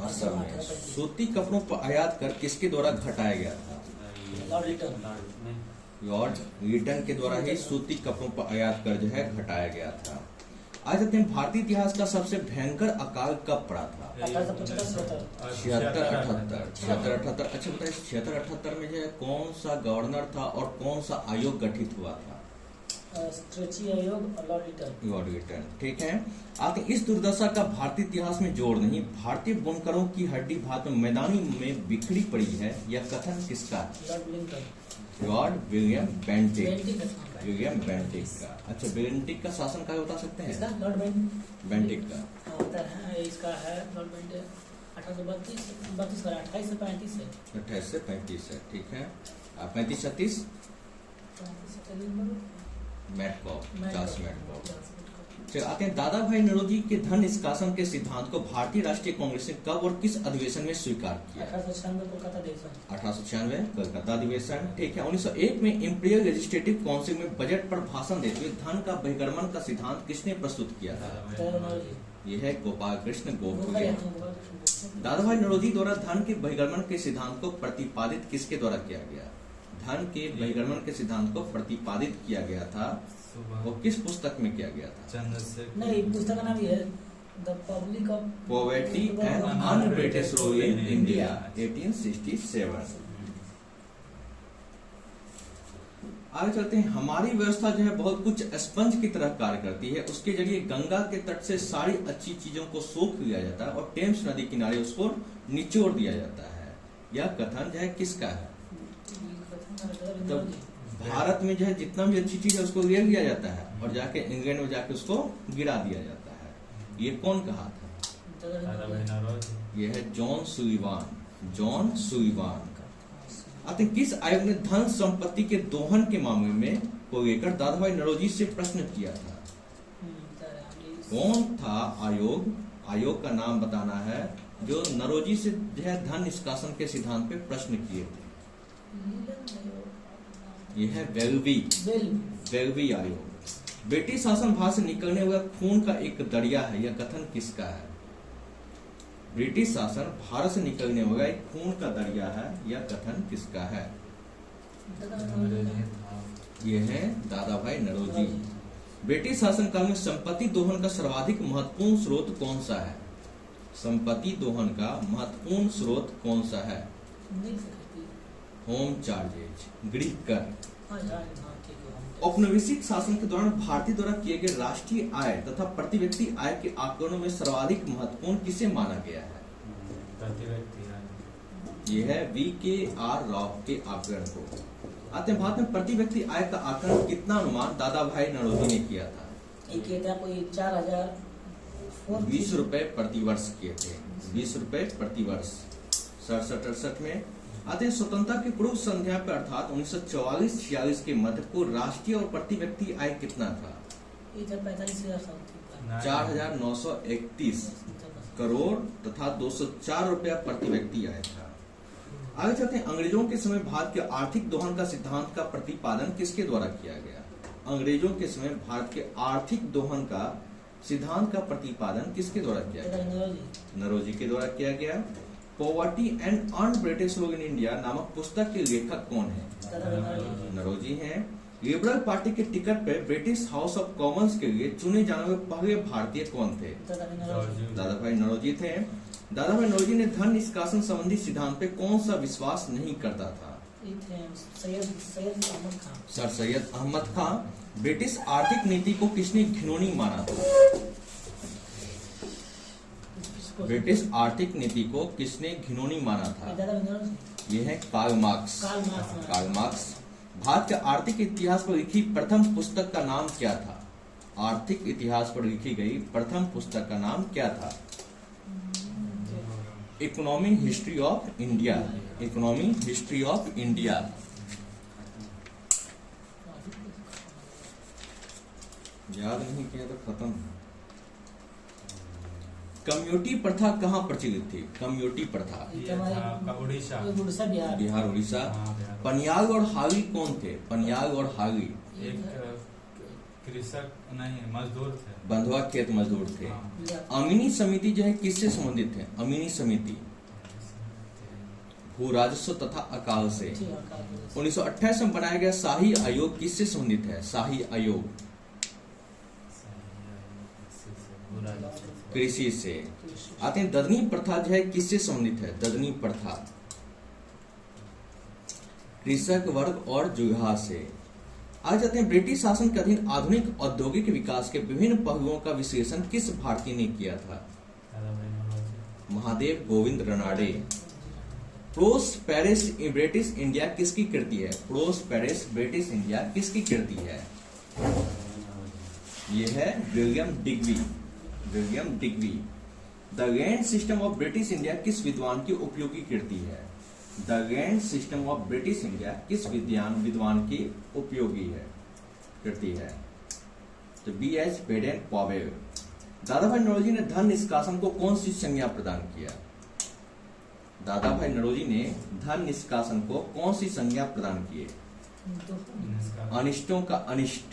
असम में। सूती कपड़ों पर आयात कर किसके द्वारा घटाया गया था? लॉर्ड लिटन के द्वारा ही सूती कपड़ों पर आयात कर जो है घटाया गया था। आज कहते हैं भारतीय इतिहास का सबसे भयंकर अकाल कब पड़ा था? 1875। 76-78। अच्छा बताइए 76-78 में जो है कौन सा गवर्नर था और कौन सा आयोग गठित हुआ था? स्ट्रेची आयोग और लॉर्ड लिटन, ठीक है। आते इस दुर्दशा का भारतीय इतिहास में जोड़ नहीं, भारतीय बुनकरों की हड्डी भारत में मैदानी में बिखरी पड़ी है, यह कथन किसका है? Lord William Bentinck, William Bentinck का। अच्छा बेंटिक का शासन काल बता सकते हैं? लॉर्ड बेंटिक का होता है, इसका है लॉर्ड बेंटिक 1832 का 28 से 35 है। 28 से 35 है, ठीक है। 35-36 मैटकॉफ, चार्ल्स मैटकॉफ। चलिए आते हैं दादा भाई नौरोजी के धन निष्कासन के सिद्धांत को भारतीय राष्ट्रीय कांग्रेस ने कब और किस अधिवेशन में स्वीकार किया? 1896 कोलकाता अधिवेशन। 1896 कोलकाता अधिवेशन, ठीक है। 1901 में इंपीरियल लेजिस्लेटिव काउंसिल में बजट पर भाषण देते हुए धन का बहिर्गमन का सिद्धांत किसने प्रस्तुत किया था? यह है गोपाल कृष्ण गोखले। दादा भाई नौरोजी द्वारा धन के बहिर्गमन के सिद्धांत को प्रतिपादित किसके द्वारा किया गया? धन के बहिर्गमन के सिद्धांत को प्रतिपादित किया गया था, वो किस पुस्तक में किया गया था? चंद्रशेखर। नहीं, पुस्तक का नाम ये है the public of poverty and un-British rule in India 1867। आगे चलते हैं। हमारी व्यवस्था जो है बहुत कुछ स्पंज की तरह कार्य करती है, उसके जरिए गंगा के तट से सारी अच्छी चीजों को सोख लिया जाता है और टेम्स नदी किनारे उसको निचोड़ दिया जाता है। यह कथन जो है किसका है? तो भारत में जो है जितना भी अच्छी चीज है उसको ले लिया जाता है और जाके इंग्लैंड में जाके उसको गिरा दिया जाता है। ये कौन कहा था? ये है जॉन सुलिवान, जॉन सुलिवान। आते किस आयोग ने धन संपत्ति के दोहन के मामले में को लेकर दादा भाई नौरोजी से प्रश्न किया था? कौन था आयोग का नाम बताना है जो नौरोजी से जो है धन निष्कासन के सिद्धांत पे प्रश्न किए थे? यह है वेल्वी आयोग। ब्रिटिश शासन भारत से निकलने वाला खून का एक दरिया है, यह कथन किसका है? ब्रिटिश शासन भारत से निकलने वाला एक खून का दरिया है, यह कथन किसका है? यह है दादा भाई नौरोजी। ब्रिटिश शासन काल में संपत्ति दोहन का सर्वाधिक महत्वपूर्ण स्रोत कौन सा है? संपत्ति दोहन का महत्वपूर्ण स्रोत कौन सा है? होम चार्जेज, गृह कर। औपनिवेशिक शासन के दौरान भारतीय द्वारा किए गए राष्ट्रीय आय तथा प्रति व्यक्ति आय के आकलनों में सर्वाधिक महत्वपूर्ण किसे माना गया है? प्रति व्यक्ति आय। यह है VKR राव के आकलन को। आते हैं भारत में प्रति व्यक्ति आय का आकलन कितना अनुमान दादा भाई नौरोजी ने किया था? 20 रुपए प्रति वर्ष किए थे। 20 रुपए प्रति वर्ष। 67-68 में आते हैं स्वतंत्रता की पूर्व संध्या पर अर्थात 1944-46 के मध्य को राष्ट्रीय और प्रति व्यक्ति आय कितना था? 4,931 करोड़ तथा 204 रुपया प्रति व्यक्ति आय था। आगे चलते हैं, अंग्रेजों के समय भारत के आर्थिक दोहन का सिद्धांत का प्रतिपादन किसके द्वारा किया गया? अंग्रेजों के समय भारत के आर्थिक दोहन का सिद्धांत का प्रतिपादन किसके द्वारा किया गया? नौरोजी के द्वारा किया गया। पॉवर्टी एंड अर्न ब्रिटिश लोग इन इंडिया नामक पुस्तक के लेखक कौन है? नौरोजी हैं। लिबरल पार्टी के टिकट पर ब्रिटिश हाउस ऑफ कॉमन्स के लिए चुने जाने वाले पहले भारतीय कौन थे? दादा भाई नौरोजी थे। दादा भाई नौरोजी ने धन निष्कासन संबंधी सिद्धांत पे कौन सा विश्वास नहीं करता था? सर सैयद अहमद खान। ब्रिटिश आर्थिक नीति को किसने घिनौनी माना था? ब्रिटिश आर्थिक नीति को किसने घिनौनी माना था? यह है Karl Marx. Karl Marx. Bharat के आर्थिक इतिहास पर लिखी प्रथम पुस्तक का नाम क्या था? आर्थिक इतिहास पर लिखी गई प्रथम पुस्तक का नाम क्या था? Economic history of India. Economic history of India. याद नहीं किया तो खत्म। कम्युनिटी प्रथा कहाँ प्रचलित थी? कम्युनिटी प्रथा उड़ीसा, बिहार, उड़ीसा। बिहार। पनियाल और हागी कौन थे? पनियाल और हागी एक कृषक नहीं, मजदूर थे। बंधुआ खेत मजदूर थे। हाँ। अमीनी समिति जो है किससे संबंधित है? अमीनी समिति भू राजस्व तथा अकाल से। 1928 में बनाया गया शाही आयोग किससे संबंधित है? शाही आयोग कृषि से। आते हैं, ददनी प्रथा जो है किससे संबंधित है? ददनी प्रथा कृषक वर्ग और जुगहा से। आज जाते हैं, ब्रिटिश शासन के अधीन आधुनिक औद्योगिक विकास के विभिन्न पहलुओं का विश्लेषण किस भारतीय ने किया था? Mahadev Govind Ranade. Prosperous British India किसकी कृति है? प्रोस्पेरस ब्रिटिश इंडिया किसकी कृति है? यह है William Digby. William Digby. The land system of British India किस विद्वान की उपयोगी कृति है? The land system of British India किस विद्वान की उपयोगी है कृति है? तो B.H. Baden Powell. दादा भाई नौरोजी ने धन निष्कासन को कौन सी संज्ञा प्रदान किया? दादा भाई नौरोजी ने धन निष्कासन को कौन सी संज्ञा प्रदान किए? अनिष्टों का अनिष्ट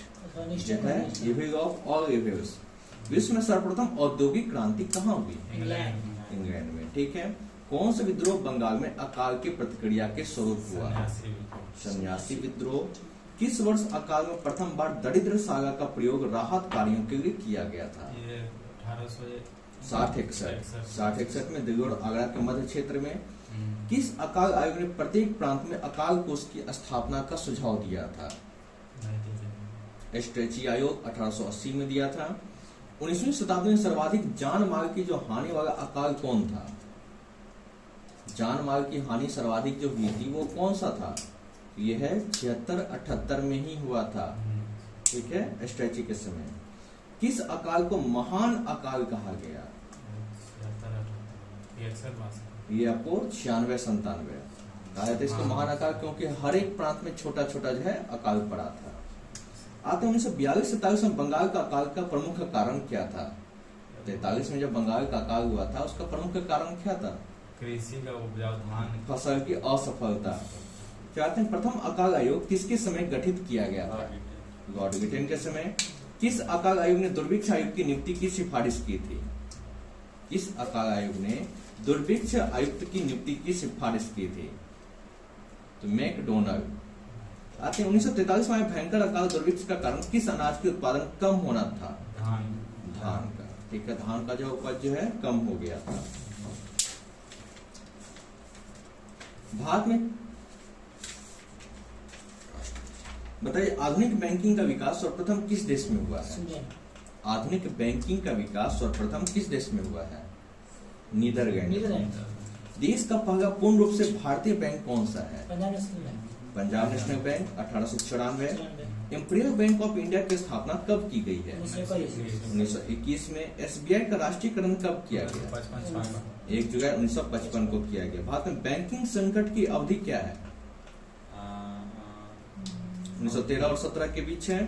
जो है, evil of all evils। विश्व में सर्वप्रथम औद्योगिक क्रांति कहाँ हुई? इंग्लैंड में। ठीक है। कौन सा विद्रोह बंगाल में अकाल की प्रतिक्रिया के स्वरूप हुआ? सन्यासी विद्रोह। किस वर्ष अकाल में प्रथम बार दरिद्र सागा का प्रयोग राहत कार्यों के लिए किया गया था? 60-61 में दिल्ली और आगरा के मध्य क्षेत्र में। किस अकाल आयोग ने प्रत्येक प्रांत में अकाल कोष की स्थापना का सुझाव दिया था? स्ट्रेची आयोग 1880 में दिया था। 19वीं शताब्दी में सर्वाधिक जान माल की जो हानि वाला अकाल कौन था? जान माल की हानि सर्वाधिक जो हुई थी वो कौन सा था? यह है 76-78 में ही हुआ था। ठीक है, स्ट्रेची के समय। किस अकाल को महान अकाल कहा गया? ये आपको 96-97। कहा जाता है इसको महान अकाल, क्योंकि हर एक प्रांत में छोटा छोटा जो है अकाल पड़ा था। आते 1942-47 में बंगाल का अकाल का प्रमुख कारण क्या था? 43 में जब बंगाल का अकाल हुआ था उसका प्रमुख कारण क्या था? कृषि का उपजाऊ धान फसल की असफलता। चाहते हैं प्रथम अकाल आयोग किसके समय गठित किया गया था? लॉर्ड गिटेन के समय। किस अकाल आयोग ने दुर्भिक्ष आयुक्त की नियुक्ति की सिफारिश की थी? किस अकाल आयोग ने दुर्भिक्ष आयुक्त की नियुक्ति की सिफारिश की थी? तो मैकडोनाल्ड। आते हैं 1943 में भयंकर अकाल दुर्भिक्ष का कारण किस अनाज के उत्पादन कम होना था? धान का। ठीक है, धान का जो उपज जो है कम हो गया था। भारत में बताइए आधुनिक बैंकिंग का विकास सर्वप्रथम किस देश में हुआ है? स्वीडन। आधुनिक बैंकिंग का विकास सर्वप्रथम किस देश में हुआ है? नीदरलैंड। नीदरलैंड। देश का पहला पूर्ण रूप से भारतीय बैंक कौन सा है? Punjab national bank. Punjab national bank 1894। 94। Imperial bank of India की स्थापना कब की गई है? 1921। 1921 में। एसबीआई का राष्ट्रीयकरण कब किया गया? 1 जुलाई 1955 को किया गया। भारत में बैंकिंग संकट की अवधि क्या है? 1913 और 17 के बीच है।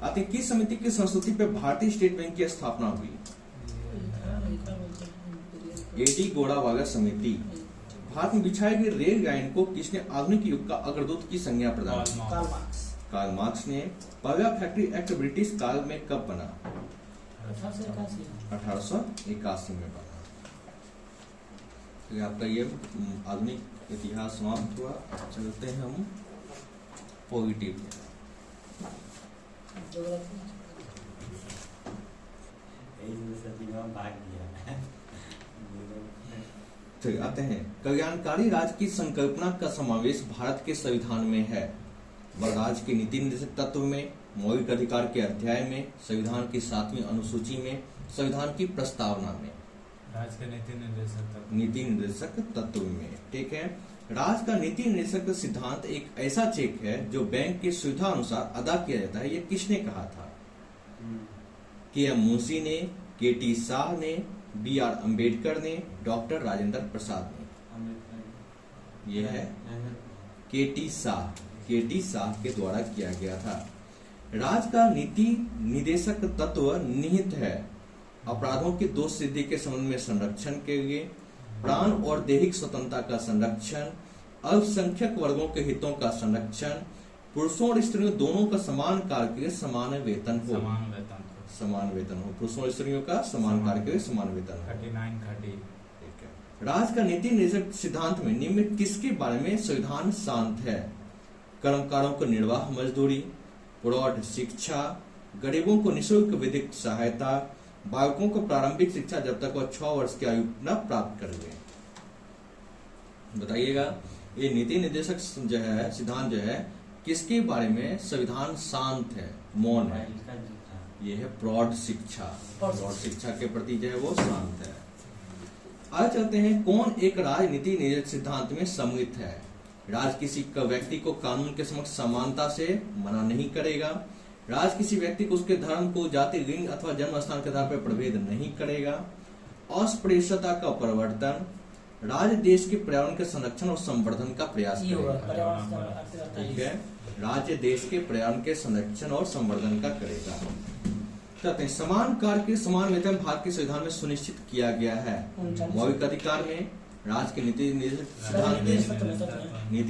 आते हैं किस समिति की संस्तुति पे भारतीय स्टेट बैंक की स्थापना हुई? एडी गोड़ावाला समिति। भारत में बिछाई गई रेल लाइन को किसने आधुनिक युग का अग्रदूत की संज्ञा प्रदान की? Karl Marx. कार्ल मार्क्स ने। पहला फैक्ट्री एक्ट ब्रिटिश काल में कब बना? 1881 में बना। तो आपका ये आधुनिक इतिहास समाप्त हुआ। चलते हैं हम पॉजिटिव। ठीक, आते हैं कल्याणकारी राज्य की संकल्पना का समावेश भारत के संविधान में है। वह राज्य के नीति निर्देशक तत्व में, मौलिक अधिकार के अध्याय में, संविधान की 7वीं अनुसूची में, संविधान की प्रस्तावना में। राज्य के नीति निर्देशक तत्व में। ठीक है, राज्य का नीति निर्देशक सिद्धांत एक ऐसा चेक है जो बैंक की सुविधा अनुसार अदा किया जाता है। ये किसने कहा था? के.एम. मुंशी ने, के.टी. शाह ने, बी.आर. अम्बेडकर ने, डॉक्टर राजेंद्र प्रसाद ने। यह है के.टी. शाह। के.टी. शाह के द्वारा किया गया था। राज्य का नीति निदेशक तत्व निहित है अपराधों की दोष सिद्धि के संबंध में संरक्षण के लिए, प्राण और दैहिक स्वतंत्रता का संरक्षण, अल्पसंख्यक वर्गों के हितों का संरक्षण, पुरुषों और स्त्रियों दोनों का समान कार्य के लिए समान वेतन हो। समान वेतन हो। पुरुषों और स्त्रियों का समान कार्य के लिए समान वेतन हो। 39 राज्य का नीति निर्देशक सिद्धांत में निम्नलिखित किसके बारे में संविधान शांत है? कर्मकारों को निर्वाह मजदूरी, प्रौढ़ शिक्षा, गरीबों को निःशुल्क विधिक सहायता, बालकों को प्रारंभिक शिक्षा जब तक वह 6 वर्ष की आयु न प्राप्त कर ले। बताइएगा ये नीति निर्देशक जो है सिद्धांत जो है किसके बारे में संविधान शांत है, मौन है? ये है प्रौढ़ शिक्षा। प्रौढ़ शिक्षा के प्रति जो है वो शांत है। आज चलते हैं कौन एक राजनीति निर्देशक सिद्धांत में सम्मिलित है? राज किसी का व्यक्ति को कानून के समक्ष समानता से मना नहीं करेगा। राज किसी व्यक्ति को उसके धर्म को, जाति, लिंग अथवा जन्म स्थान के आधार पर प्रभेद नहीं करेगा। अस्पृश्यता का प्रवर्तन। राज देश के पर्यावरण के संरक्षण और संवर्धन का प्रयास करेगा। ठीक है, राज्य देश के पर्यावरण के संरक्षण और संवर्धन का करेगा। कहते हैं समान कार्य के समान वेतन भारत के संविधान में सुनिश्चित किया गया है। मौलिक अधिकार में, राज्य के नीति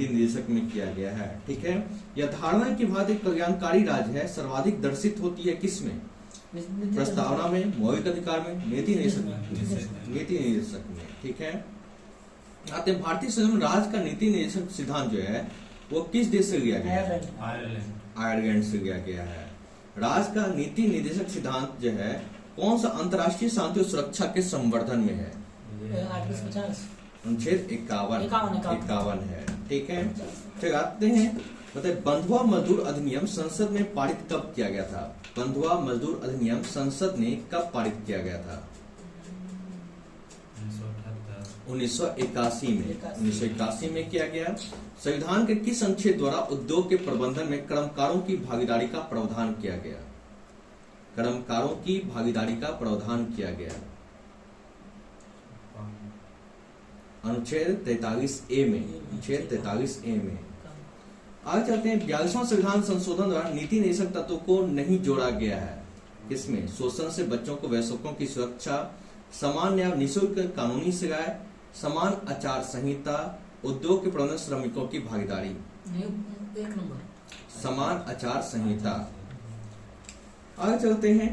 निर्देशक में किया गया है। ठीक है, यह धारणा की भारत एक कल्याणकारी राज्य है सर्वाधिक दर्शित होती है किसमें? प्रस्तावना में, मौलिक अधिकार में, नीति निर्देशक में। ठीक है, आते हैं भारतीय संविधान राज्य का नीति निर्देशक सिद्धांत जो है वो किस देश से लिया गया है? आयरलैंड से लिया गया है। राज्य का नीति निर्देशक सिद्धांत जो है कौन सा अंतर्राष्ट्रीय शांति और सुरक्षा के संवर्धन में है? अनुच्छेद 51 है। ठीक है, फिर आते हैं बताइए बंधुआ मजदूर अधिनियम संसद में पारित कब किया गया था? बंधुआ मजदूर अधिनियम संसद ने कब पारित किया गया था? 1981 में। 1981 में किया गया। संविधान के किस अनुच्छेद द्वारा उद्योग के प्रबंधन में कर्मकारों की भागीदारी का प्रावधान किया गया? कर्मकारों की भागीदारी का प्रावधान किया गया। अनुच्छेद 43A में, अनुच्छेद 43A में। आगे चलते हैं, 42वां संविधान संशोधन द्वारा नीति निदेशक तत्व को नहीं जोड़ा गया है। किसमें? शोषण से बच्चों को वयस्कों की सुरक्षा, समान न्याय, निःशुल्क कानूनी सेवाएं, समान आचार संहिता, उद्योग के प्रबंधन, श्रमिकों की भागीदारी, एक नंबर समान आचार संहिता। आगे चलते हैं,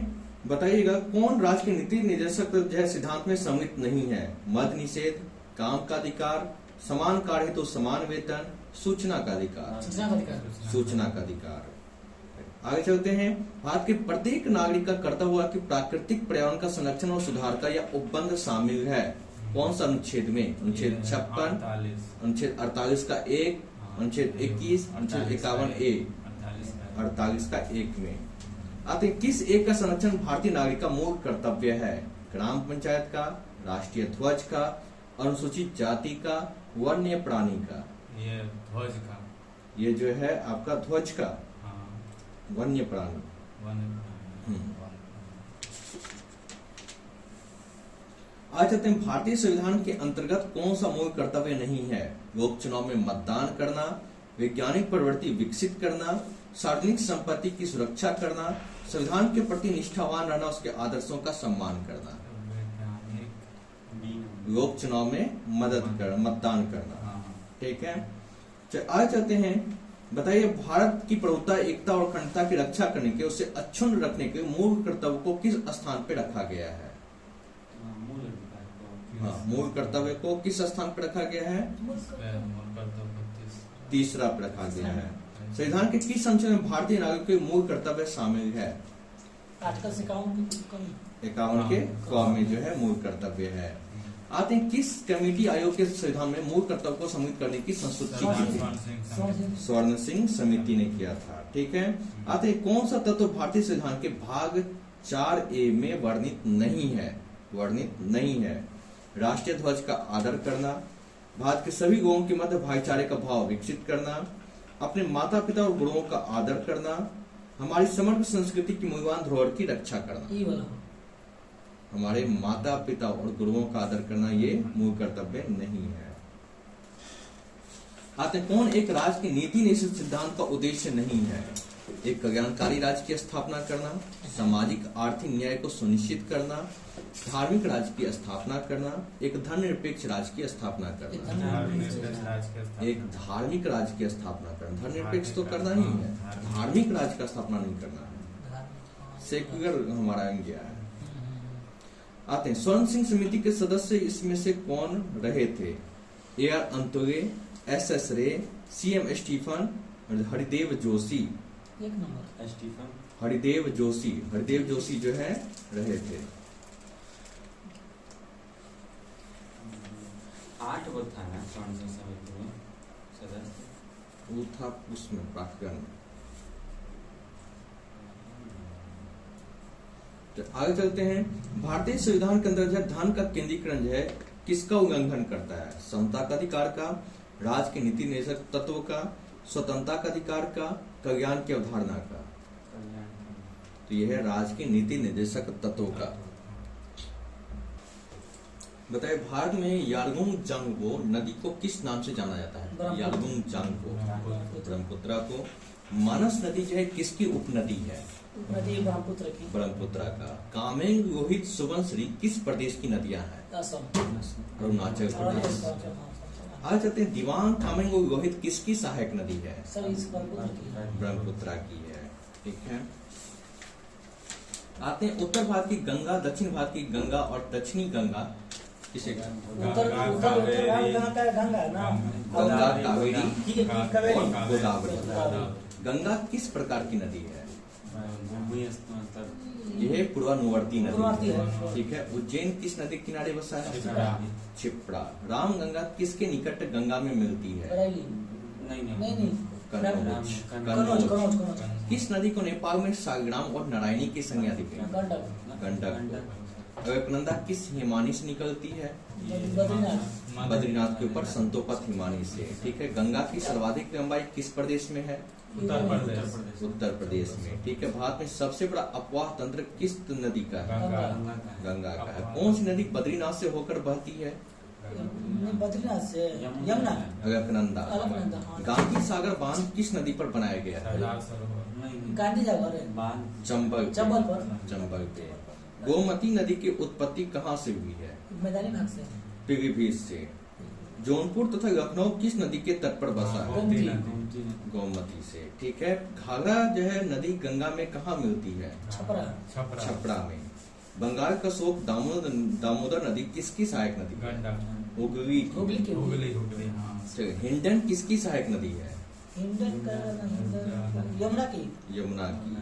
बताइएगा कौन राज्य के नीति निदेशक जो है सिद्धांत में सम्मिलित नहीं है? मद निषेध, काम का अधिकार, समान कार्य हेतु समान वेतन, सूचना का अधिकार, सूचना का अधिकार। सूचना का अधिकार। आगे चलते हैं, भारत के प्रत्येक नागरिक का कर्तव्य हुआ कि प्राकृतिक पर्यावरण का संरक्षण और सुधार का यह उपबंध शामिल है। कौन सा अनुच्छेद में? अनुच्छेद 56, अनुच्छेद 48 का 1, अनुच्छेद 21, अनुच्छेद 51A, 48 का 1 में। आते हैं, किस एक का संरक्षण भारतीय नागरिक का मूल कर्तव्य है? ग्राम पंचायत का, राष्ट्रीय ध्वज का, अनुसूचित जाति का, वन्य प्राणी का? ये ध्वज का। ये जो है आपका ध्वज का, हाँ, वन्य प्राणी। आज चलते हैं, भारतीय संविधान के अंतर्गत कौन सा मूल कर्तव्य नहीं है? लोक चुनाव में मतदान करना, वैज्ञानिक प्रवृत्ति विकसित करना, सार्वजनिक संपत्ति की सुरक्षा करना, संविधान के प्रति निष्ठावान रहना, उसके आदर्शों का सम्मान करना। लोक चुनाव में मतदान करना। ठीक है, आज चलते हैं, बताइए भारत की प्रभुता, एकता और अखंडता की रक्षा करने के, उसे अक्षुण्ण रखने के मूल कर्तव्य को किस स्थान पे रखा गया है? हाँ, मूल कर्तव्य को किस स्थान पर रखा गया है? तीसरा पर रखा गया है। संविधान के किस संशोधन में भारतीय नागरिक के मूल कर्तव्य शामिल है? आर्टिकल 51 के क में जो है मूल कर्तव्य है। आते हैं, किस कमेटी आयोग के संविधान में मूल कर्तव्य को सम्मिलित करने की संस्तुति की थी? स्वर्ण सिंह समिति ने किया था। ठीक है, आते हैं, कौन सा तत्व भारतीय संविधान के भाग 4A में वर्णित नहीं है? वर्णित नहीं है। राष्ट्रीय ध्वज का आदर करना, भारत के सभी लोगों के मध्य भाईचारे का भाव विकसित करना, अपने माता पिता और गुरुओं का आदर करना, हमारी समग्र संस्कृति की मूल्यवान धरोहर की रक्षा करना। हमारे माता पिता और गुरुओं का आदर करना ये मूल कर्तव्य नहीं है। आते हैं, कौन एक राज्य की नीति निश्चित सिद्धांत का उद्देश्य नहीं है? एक कल्याणकारी राज्य की स्थापना करना, सामाजिक आर्थिक न्याय को सुनिश्चित करना, धार्मिक राज्य की स्थापना करना, एक धर्मनिरपेक्ष राज्य की स्थापना करना। एक धार्मिक राज्य की स्थापना करना, धर्मनिरपेक्ष तो करना ही है, धार्मिक राज्य का स्थापना नहीं करना है, सेक्युलर हमारा इंडिया है। आते हैं, स्वर्ण सिंह समिति के सदस्य इसमें से कौन रहे थे? AR अंतोगे, SS रे, CM स्टीफन, हरिदेव जोशी। एक नंबर स्टीफन, हरिदेव जोशी जो है रहे थे। 8 वो था ना स्वर्ण सिंह समिति में सदस्य? वो था उसमें प्राक्तन। तो आगे चलते हैं, भारतीय संविधान के अंदर धन का केंद्रीकरण जो है किसका उल्लंघन करता है? समता का अधिकार का, राज्य के नीति निदेशक तत्व का, स्वतंत्रता का अधिकार का, कल्याण की अवधारणा का? तो यह है राज्य के नीति निर्देशक तत्वों का। बताइए, भारत में यारलुंग जांगबो नदी को किस नाम से जाना जाता है? यारलुंग जांगबो, ब्रह्मपुत्र को। मानस नदी जो है किसकी उपनदी है? नदी ब्रह्मपुत्र की। ब्रह्मपुत्र का। कामेंग, लोहित, सुबनश्री किस प्रदेश की नदियां हैं? अरुणाचल प्रदेश। आज चलते हैं, दिवांग, कामेंग और लोहित किसकी सहायक नदी है? ब्रह्मपुत्र की है। ठीक है, आते हैं, उत्तर भारत की गंगा, दक्षिण भारत की गंगा और दक्षिणी गंगा किसे? गंगा, कावेरी और गोदावरी। गंगा किस प्रकार की नदी है? यह पूर्वानुवर्ती नदी है। ठीक है, उज्जैन किस नदी के किनारे बसा है? क्षिप्रा। राम गंगा किसके निकट गंगा में मिलती है? नहीं, कन्नौज। किस नदी को नेपाल में सागराम और नारायणी की संज्ञा दी गई? गंडक। अलकनंदा किस हिमानी से निकलती है? बद्रीनाथ के ऊपर संतोपथ हिमानी से। ठीक है, गंगा की सर्वाधिक लंबाई किस प्रदेश में है? उत्तर प्रदेश में। ठीक है, भारत में सबसे बड़ा अपवाह तंत्र किस नदी का है? गंगा का है। कौन सी नदी बद्रीनाथ से होकर बहती है? नहीं, बद्रीनाथ से यमुना अलकनंदा। अलकनंदा, हाँ। गांधी सागर बांध किस नदी पर बनाया गया है? सरदार सरोवर। नहीं, गांधी जगह है बांध चंबल चंबल पर। चंबल पे। गोमती नदी की उत्पत्ति कहाँ से हुई है? मैदानी भाग से पीलीभीत से। जौनपुर तथा लखनऊ किस नदी के तट पर बसा है? गोमती नदी। घूमती नहीं। गोमती से। ठीक है। घाघरा जो है नदी गंगा में कहाँ मिलती है? छपरा। छपरा। छपरा में। बंगाल का शोक दामोदर नदी किसकी सहायक नदी है? गंडक। हुगली की। हुगली की हुगली हुगली हाँ। हिंडन किसकी सहायक नदी है? हिंडन का यमुना की। यमुना की।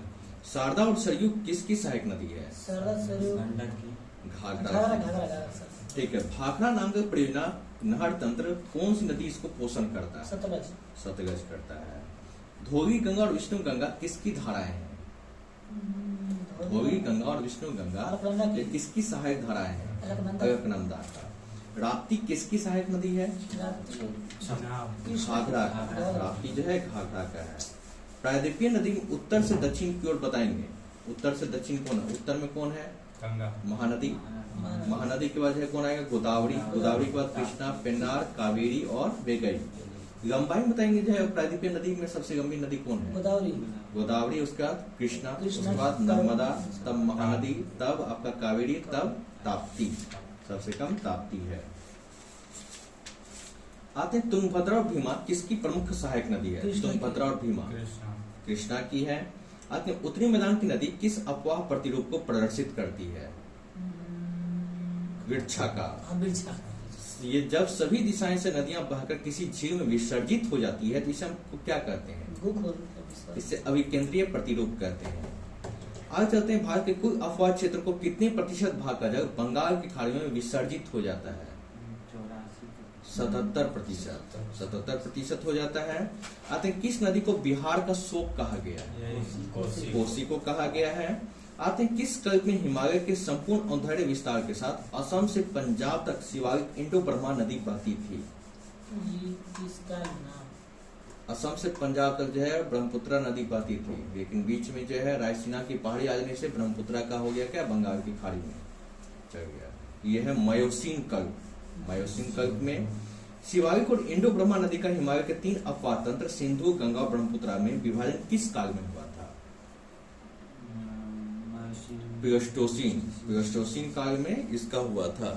शारदा और सरयू किसकी सहायक नदी है? सरदा सरयू गंडक की। घाघरा घाघरा की। घाघरा घाघरा ठीक है। भाखड़ा नाम का परियोजना नहर तंत्र कौन सी नदी इसको पोषण करता है? सतलज। सतलज करता है। धोबी गंगा और विष्णु गंगा किसकी धाराएं हैं? धोबी गंगा और विष्णु गंगा अलकनंदा की। ये किसकी सहायक धाराएं हैं? अलकनंदा। अलकनंदा का। राप्ती किसकी सहायक नदी है? चनाब। घाघरा का। राप्ती जो है घाघरा का है। प्रायद्वीपीय नदी में उत्तर से दक्षिण की ओर बताएंगे। उत्तर से दक्षिण कौन है? उत्तर में कौन है? गंगा। महानदी। महानदी के बाद है कौन आएगा? गोदावरी। गोदावरी के बाद कृष्णा, पेन्नार, कावेरी और वेगई। लंबाई में बताएंगे जो है प्रायद्वीपीय नदी में सबसे लंबी नदी कौन है? गोदावरी। गोदावरी, उसके बाद कृष्णा, कृष्णा, उसके बाद नर्मदा, तब महानदी, तब आपका कावेरी, तब ताप्ती। सबसे कम ताप्ती है। आते हैं तुंगभद्रा और भीमा किसकी प्रमुख सहायक नदी है? कृष्णा की। तुंगभद्रा और भीमा कृष्णा। कृष्णा की है। आते हैं उत्तरी मैदान की नदी किस अफवाह प्रतिरूप को प्रदर्शित करती है? विरछा का। हाँ, बिरछा। ये जब सभी दिशाएं से नदियां बहकर किसी झील में विसर्जित हो जाती है तो इसे हम क्या कहते हैं? भूखोर। इससे अभिकेंद्रीय प्रतिरूप कहते हैं। आगे चलते हैं। भारत के कुल अफवाह क्षेत्र को कितने प्रतिशत भाग का जल बंगाल की खाड़ी में विसर्जित हो जाता है? 77%। 77% हो जाता है। आते हैं किस नदी को बिहार का शोक कहा गया है? यही कोसी। कोसी को कहा गया है। आते हैं किस कल्प में हिमालय के संपूर्ण औंधेड़े विस्तार के साथ असम से पंजाब तक शिवालिक इंडो ब्रह्मा नदी बहती थी? ये किसका नाम? असम से पंजाब तक जो है ब्रह्मपुत्रा नदी बहती थी, लेकिन बीच में जो है रायसीना की पहाड़ी आ जाने से ब्रह्मपुत्रा का हो गया क्या? बंगाल की खाड़ी में चल गया। यह है मायोसीन कल्प। मायोसीन कल्प में शिवालिक और इंडो ब्रह्मा नदी का हिमालय के 3 अफवाह तंत्र सिंधु, गंगा और ब्रह्मपुत्रा में विभाजन किस काल में हुआ था? प्लेस्टोसीन। प्लेस्टोसीन काल में इसका हुआ था।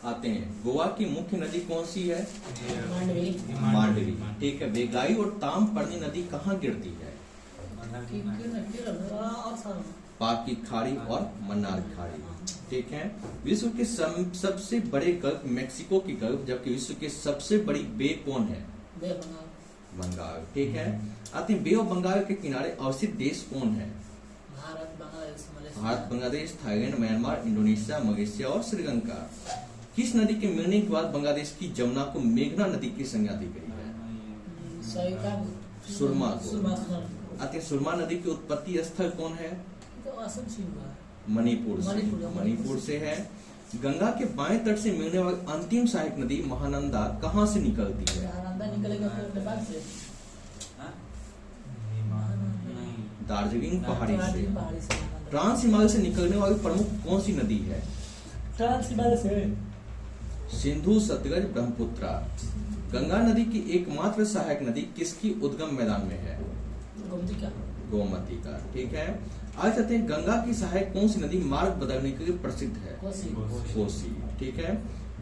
आते हैं गोवा की मुख्य नदी कौन सी है? मांडवी। मांडवी। ठीक है। वेगाई और तामपर्नी नदी कहाँ गिरती है? और सारा। पाक की खाड़ी और मन्नार की खाड़ी। ठीक है। विश्व के सबसे बड़े गल्फ मेक्सिको की गल्फ, जबकि विश्व के सबसे बड़ी बे कौन है? बे बंगाल। बंगाल। ठीक है। आते हैं बे ऑफ बंगाल के किनारे अवस्थित देश कौन है? Bharat, Bangladesh, Malaysia. Bharat, Bangladesh, Thailand, Myanmar, Indonesia, Malaysia और श्रीलंका। किस नदी के मिलने के बाद बांग्लादेश की जमुना को मेघना नदी की संज्ञा दी गई है? सुरमा को। सुरमा। आते हैं सुरमा नदी की उत्पत्ति स्थल कौन है? तो असम से हुआ है। मणिपुर से। मणिपुर। मणिपुर से है। गंगा के बाएं तट से मिलने वाली अंतिम सहायक नदी महानंदा कहाँ से निकलती है? महानंदा निकलेगा फिर नेपाल से। दार्जिलिंग पहाड़ी से। दार्जिलिंग पहाड़ी से महानंदा। ट्रांस हिमालय से निकलने वाली प्रमुख कौन सी नदी है? ट्रांस हिमालय से। सिंधु, सतलज, ब्रह्मपुत्रा। गंगा नदी की एकमात्र सहायक नदी किसकी उद्गम मैदान में है? गोमती का। गोमती का। ठीक है। आज कहते हैं गंगा की सहायक कौन सी नदी मार्ग बदलने के लिए प्रसिद्ध है? कोसी। कोसी। ठीक है।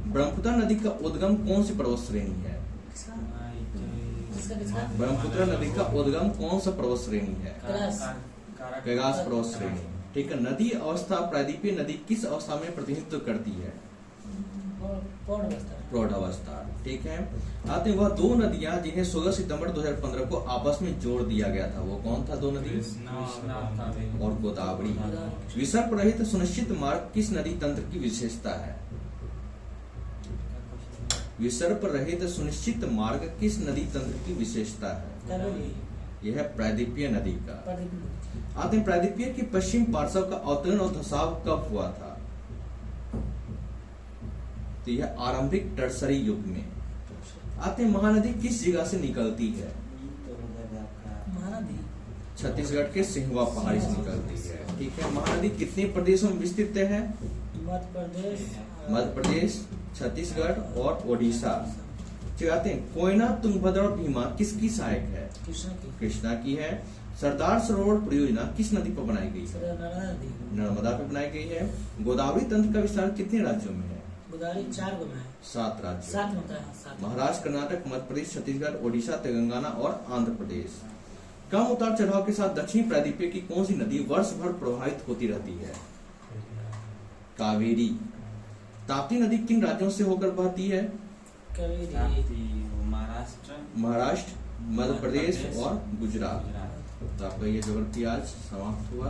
ब्रह्मपुत्र नदी का उद्गम कौन सी पर्वत श्रेणी है? किसका? ब्रह्मपुत्र नदी का उद्गम कौन सा पर्वत श्रेणी है? कैलाश पर्वत श्रेणी। ठीक है। नदी अवस्था प्रायद्वीपीय नदी किस अवस्था में प्रतिनिधित्व करती है? प्रौढ़ अवस्था। ठीक है। आते हैं वह 2 नदियां जिन्हें 16 सितंबर 2015 को आपस में जोड़ दिया गया था, वो कौन था? 2 नदी कृष्णा और गोदावरी। विसर्प रहित सुनिश्चित मार्ग किस नदी तंत्र की विशेषता है? विसर्प रहित सुनिश्चित मार्ग किस नदी तंत्र की विशेषता है? यह है प्रायद्वीपीय नदी का। आते हैं प्रायद्वीपीय के पश्चिम पार्श्व का अवतरण और धसाव कब हुआ था? तो यह आरंभिक टर्सरी युग में। आते हैं महानदी किस जगह से निकलती है? महानदी छत्तीसगढ़ के सिंहवा पहाड़ी से निकलती है। ठीक है। महानदी कितने प्रदेशों में विस्तृत है? मध्य प्रदेश, मध्य प्रदेश, छत्तीसगढ़ और ओडिशा। आते हैं कोयना, तुंगभद्रा और भीमा किसकी सहायक है? कृष्णा की है। सरदार सरोवर परियोजना किस नदी पर बनाई गई है? नर्मदा पे बनाई गई है। गोदावरी तंत्र का विस्तार कितने राज्यों में है? गोदावरी 4 में है, 7 राज्यों। 7 होता है, 7। महाराष्ट्र, कर्नाटक, मध्य प्रदेश, छत्तीसगढ़, ओडिशा, तेलंगाना और आंध्र प्रदेश। कम उतार चढ़ाव के साथ दक्षिणी प्रायद्वीपीय की कौन सी नदी वर्ष भर प्रवाहित होती रहती है? कावेरी। ताप्ती नदी किन राज्यों से होकर बहती है? महाराष्ट्र, मध्य प्रदेश और गुजरात। तो आपका ये ज्योग्राफी आज समाप्त हुआ।